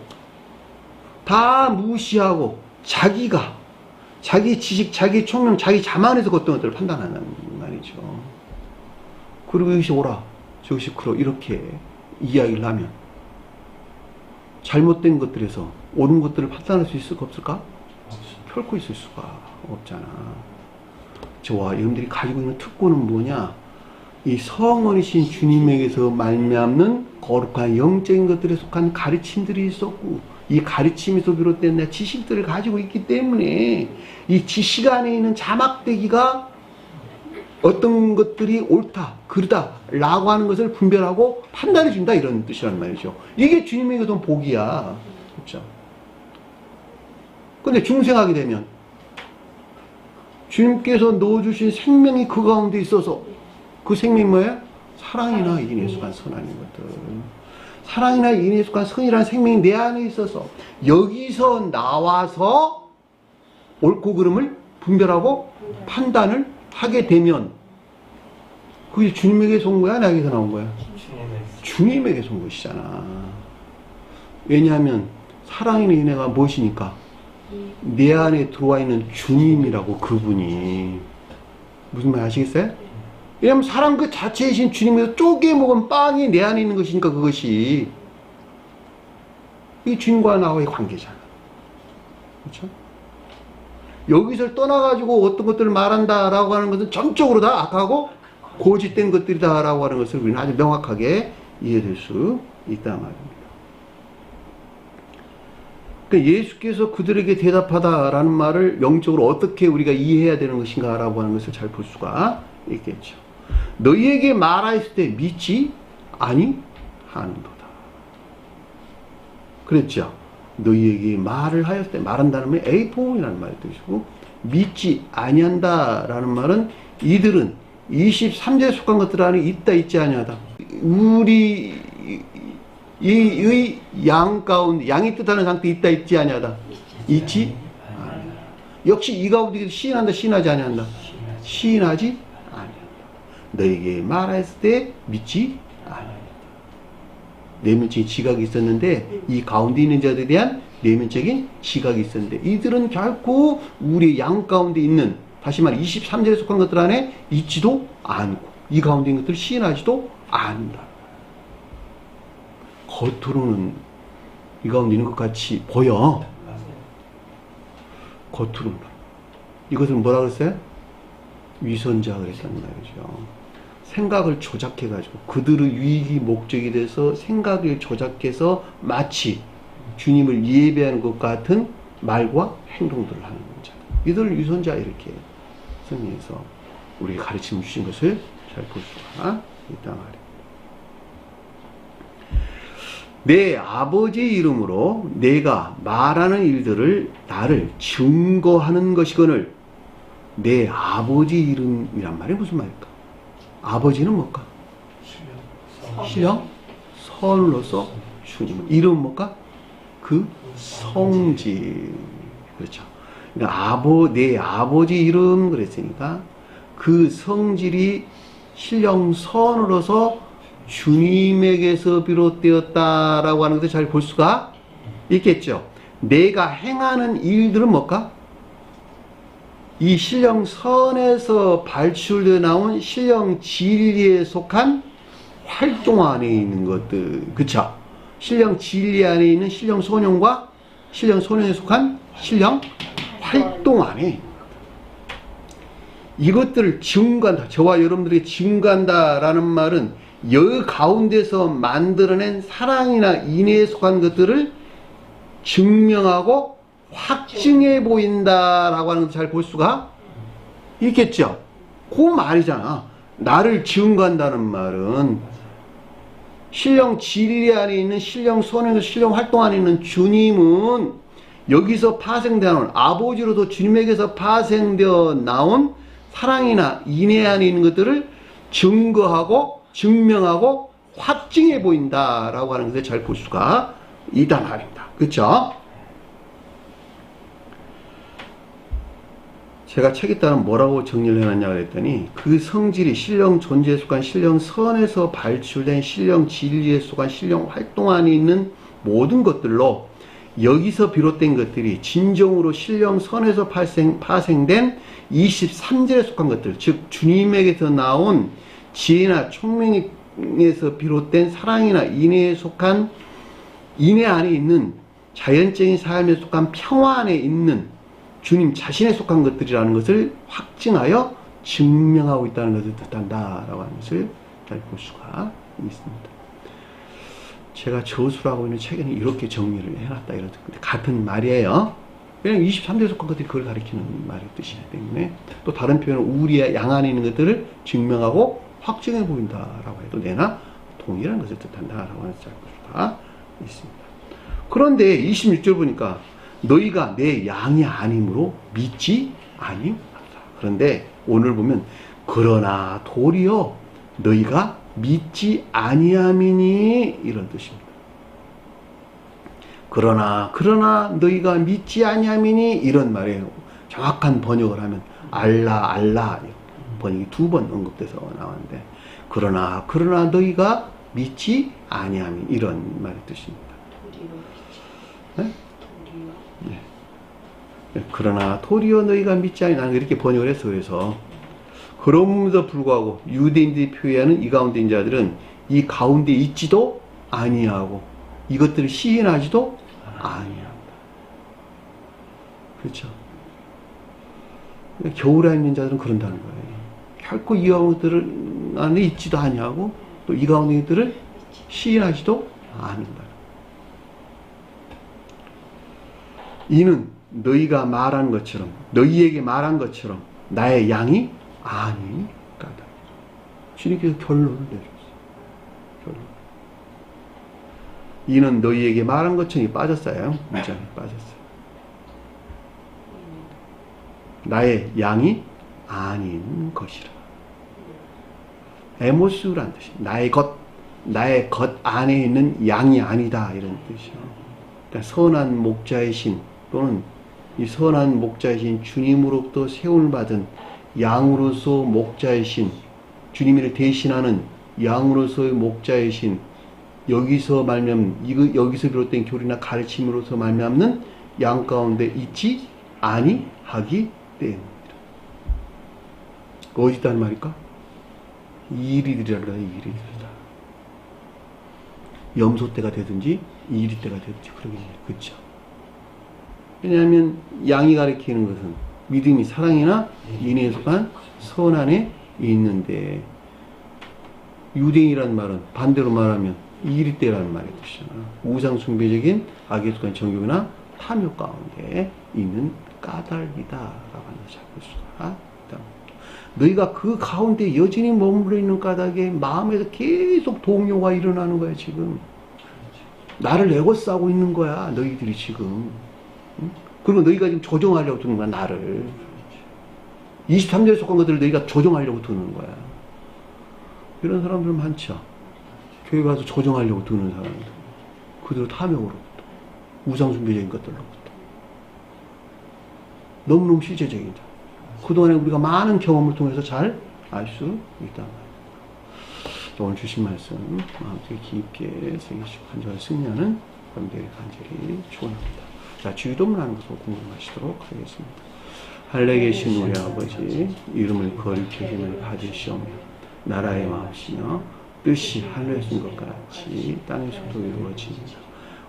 다 무시하고 자기가 자기 지식, 자기 총명, 자기 자만에서 그 어떤 것들을 판단하는 말이죠. 그리고 이것이 옳아, 저것이 그러, 이렇게 이야기를 하면 잘못된 것들에서 옳은 것들을 판단할 수 있을까 없을까? 결코 있을 수가 없잖아. 저와 여러분들이 가지고 있는 특권은 뭐냐? 이 성원이신 주님에게서 말미암는 거룩한 영적인 것들에 속한 가르침들이 있었고, 이 가르침에서 비롯된 내 지식들을 가지고 있기 때문에 이 지식 안에 있는 자막대기가 어떤 것들이 옳다, 그르다 라고 하는 것을 분별하고 판단해 준다, 이런 뜻이란 말이죠. 이게 주님에게서 온 복이야. 그렇죠? 근데 중생하게 되면 주님께서 넣어주신 생명이 그 가운데 있어서 그 생명이 뭐예요? 사랑이나 인에 속한 선한 것들. 사랑이나 인에 속한 선이라는 생명이 내 안에 있어서 여기서 나와서 옳고 그름을 분별하고 판단을 하게 되면 그게 주님에게서 온 거야? 나에게서 나온 거야? 주님에게서 온 것이잖아. 왜냐하면 사랑이나 인애가 무엇이니까? 내 안에 들어와 있는 주님이라고, 그분이. 무슨 말 아시겠어요? 왜냐하면 사랑 그 자체이신 주님에서 쪼개 먹은 빵이 내 안에 있는 것이니까, 그것이 이 주님과 나와의 관계잖아. 그렇죠? 여기서 떠나가지고 어떤 것들을 말한다라고 하는 것은 전적으로 다 악하고 고짓된 것들이다라고 하는 것을 우리는 아주 명확하게 이해될 수 있단 말입니다. 그러니까 예수께서 그들에게 대답하다라는 말을 영적으로 어떻게 우리가 이해해야 되는 것인가라고 하는 것을 잘 볼 수가 있겠죠. 너희에게 말하였을 때 믿지 아니하는도다. 그랬죠. 너희에게 말을 하였을 때, 말한다는 말이 에이포이라는 말이 뜻이고, 믿지 아니한다라는 말은 이들은 23제에 속한 것들 안에 있다 있지 아니하다. 우리 이 양 가운데, 양이 뜻하는 상태에 있다 있지 아니하다. 있지 아니하다. 역시 이 가운데 시인한다, 시인하지 아니한다. 시인하지 아니한다. 너에게 말했을 때 믿지 아니한다. 내면적인 지각이 있었는데 이 가운데 있는 자들에 대한 내면적인 지각이 있었는데 이들은 결코 우리 양 가운데 있는, 다시 말해 23제에 속한 것들 안에 있지도 않고 이 가운데 있는 것들을 시인하지도 않는다. 겉으로는 이 가운데 있는 것 같이 보여. 겉으로는. 이것을 뭐라 그랬어요? 위선자 그랬단 말이죠. 생각을 조작해가지고 그들의 유익이 목적이 돼서 생각을 조작해서 마치 주님을 예배하는 것 같은 말과 행동들을 하는 자. 이들을 위선자, 이렇게 성경에서 우리에게 가르침 주신 것을 잘 볼 수가 있단 말이에요. 내 아버지의 이름으로 내가 말하는 일들을 나를 증거하는 것이거늘. 내 아버지 이름이란 말이 무슨 말일까? 아버지는 뭘까? 신령, 선으로서 주님. 이름은 뭘까? 그 성질. 그렇죠. 그러니까 내 아버지 이름 그랬으니까 그 성질이 신령, 선으로서 주님에게서 비롯되었다라고 하는 것을 잘 볼 수가 있겠죠. 내가 행하는 일들은 뭘까? 이 신령선에서 발출되어 나온 신령진리에 속한 활동 안에 있는 것들, 그쵸? 신령진리 안에 있는 신령소년과 신령소년에 속한 신령활동 안에 이것들을 증거한다. 저와 여러분들이 증거한다라는 말은 여 가운데서 만들어낸 사랑이나 인애에 속한 것들을 증명하고 확증해 보인다라고 하는 것을 잘 볼 수가 있겠죠. 그 말이잖아. 나를 증거한다는 말은 신령 진리 안에 있는 신령 소년에서 신령 활동 안에 있는 주님은 여기서 파생되어 아버지로도 주님에게서 파생되어 나온 사랑이나 인애 안에 있는 것들을 증거하고 증명하고 확증해 보인다라고 하는 것을 잘 볼 수가 있단 말입니다. 그렇죠? 제가 책에 따른 뭐라고 정리를 해놨냐 그랬더니 그 성질이 신령 존재에 속한 신령 선에서 발출된 신령 진리에 속한 신령 활동 안에 있는 모든 것들로 여기서 비롯된 것들이 진정으로 신령 선에서 파생된 23절에 속한 것들, 즉 주님에게서 나온 지혜나 총명에서 비롯된 사랑이나 인애에 속한 인애 안에 있는 자연적인 삶에 속한 평화 안에 있는 주님 자신에 속한 것들이라는 것을 확증하여 증명하고 있다는 것을 뜻한다라고 하는 것을 잘 볼 수가 있습니다. 제가 저술하고 있는 책에는 이렇게 정리를 해놨다 이런 같은 말이에요. 그냥 23대에 속한 것들이 그걸 가리키는 말의 뜻이기 때문에 또 다른 표현은 우리의 양 안에 있는 것들을 증명하고 확증해 보인다라고 해도 내나 동일한 것을 뜻한다라고 하는 것을 잘 볼 수가 있습니다. 그런데 26절 보니까 너희가 내 양이 아님으로 믿지 아니하다. 그런데 오늘 보면 그러나 도리어 너희가 믿지 아니함이니 이런 뜻입니다. 그러나 너희가 믿지 아니함이니 이런 말이에요. 정확한 번역을 하면 알라 번역이 두 번 언급돼서 나왔는데 그러나 너희가 믿지 아니함이 이런 말의 뜻입니다. 네? 네. 그러나 도리어 너희가 믿지 아니 나는 이렇게 번역을 했어. 그래서 그럼에도 불구하고 유대인들이 표현하는 이 가운데 있는 자들은 이 가운데 있지도 아니하고 이것들을 시인하지도 아니합니다. 그렇죠? 겨울에 있는 자들은 그런다는 거예요. 결코 이 가운데 안에 있지도 아니하고 또 이 가운데 있는 자들을 시인하지도 않는다. 이는 너희가 말한 것처럼 너희에게 말한 것처럼 나의 양이 아니니까. 주님께서 결론을 내렸어요. 결론. 이는 너희에게 말한 것처럼 빠졌어요. 문장에 빠졌어요. 나의 양이 아닌 것이라. 에모스란 뜻이 나의 것 안에 있는 양이 아니다 이런 뜻이요. 그러니까 선한 목자의 신 또는 이 선한 목자의 신 주님으로부터 세움을 받은 양으로서 목자의 신 주님을 대신하는 양으로서의 목자의 신 여기서 여기서 비롯된 교리나 가르침으로서 말미암는 양 가운데 있지 아니하기 때문이다. 어디 있다는 말일까? 이리들이라는 거야. 이리들이다. 염소 때가 되든지 이리 때가 되든지 그러겠죠. 그렇죠. 왜냐하면 양이 가리키는 것은 믿음이 사랑이나 인애에 속한 선 안에 있는데 유대인이라는 말은 반대로 말하면 이리 때라는 말의 뜻이잖아. 우상 숭배적인 악에 속한 정욕이나 탐욕 가운데 있는 까닭이다 라고 하는 것을 볼 수가 있다. 너희가 그 가운데 여전히 머물러 있는 까닭에 마음에서 계속 동요가 일어나는 거야 지금. 나를 에고싸고 있는 거야 너희들이 지금. 응? 그리고 너희가 지금 조정하려고 두는 거야 나를. 23절에 속한 것들을 너희가 조정하려고 두는 거야. 이런 사람들 많죠. 교회 가서 조정하려고 두는 사람들. 그대로 탐욕으로부터 우상숭배적인 것들로부터 너무너무 실제적이다. 그동안에 우리가 많은 경험을 통해서 잘 알 수 있다. 오늘 주신 말씀 마음속에 깊게 새기시고 간절히 승리하는 여러분들의 간절히 축원합니다. 자, 주의도문하는 것을 궁금하시도록 하겠습니다. 하늘에 계신 우리 아버지 이름을 거룩히 여김을 받으시오며 나라의 마음이시며 뜻이 하늘에서 것 같이 땅에서도 이루어집니다.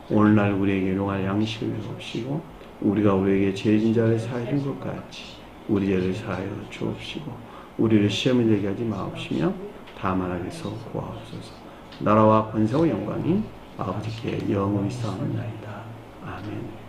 오늘날 우리에게 용할 양식을 주옵시고 우리가 우리에게 죄진 자를 사하여 준 것 같이 우리 죄를 사하여 주옵시고 우리를 시험에 들게 하지 마옵시며 다만 악에서 구하옵소서. 나라와 권세와 영광이 아버지께 영원히 쌓옵나이다. 아멘.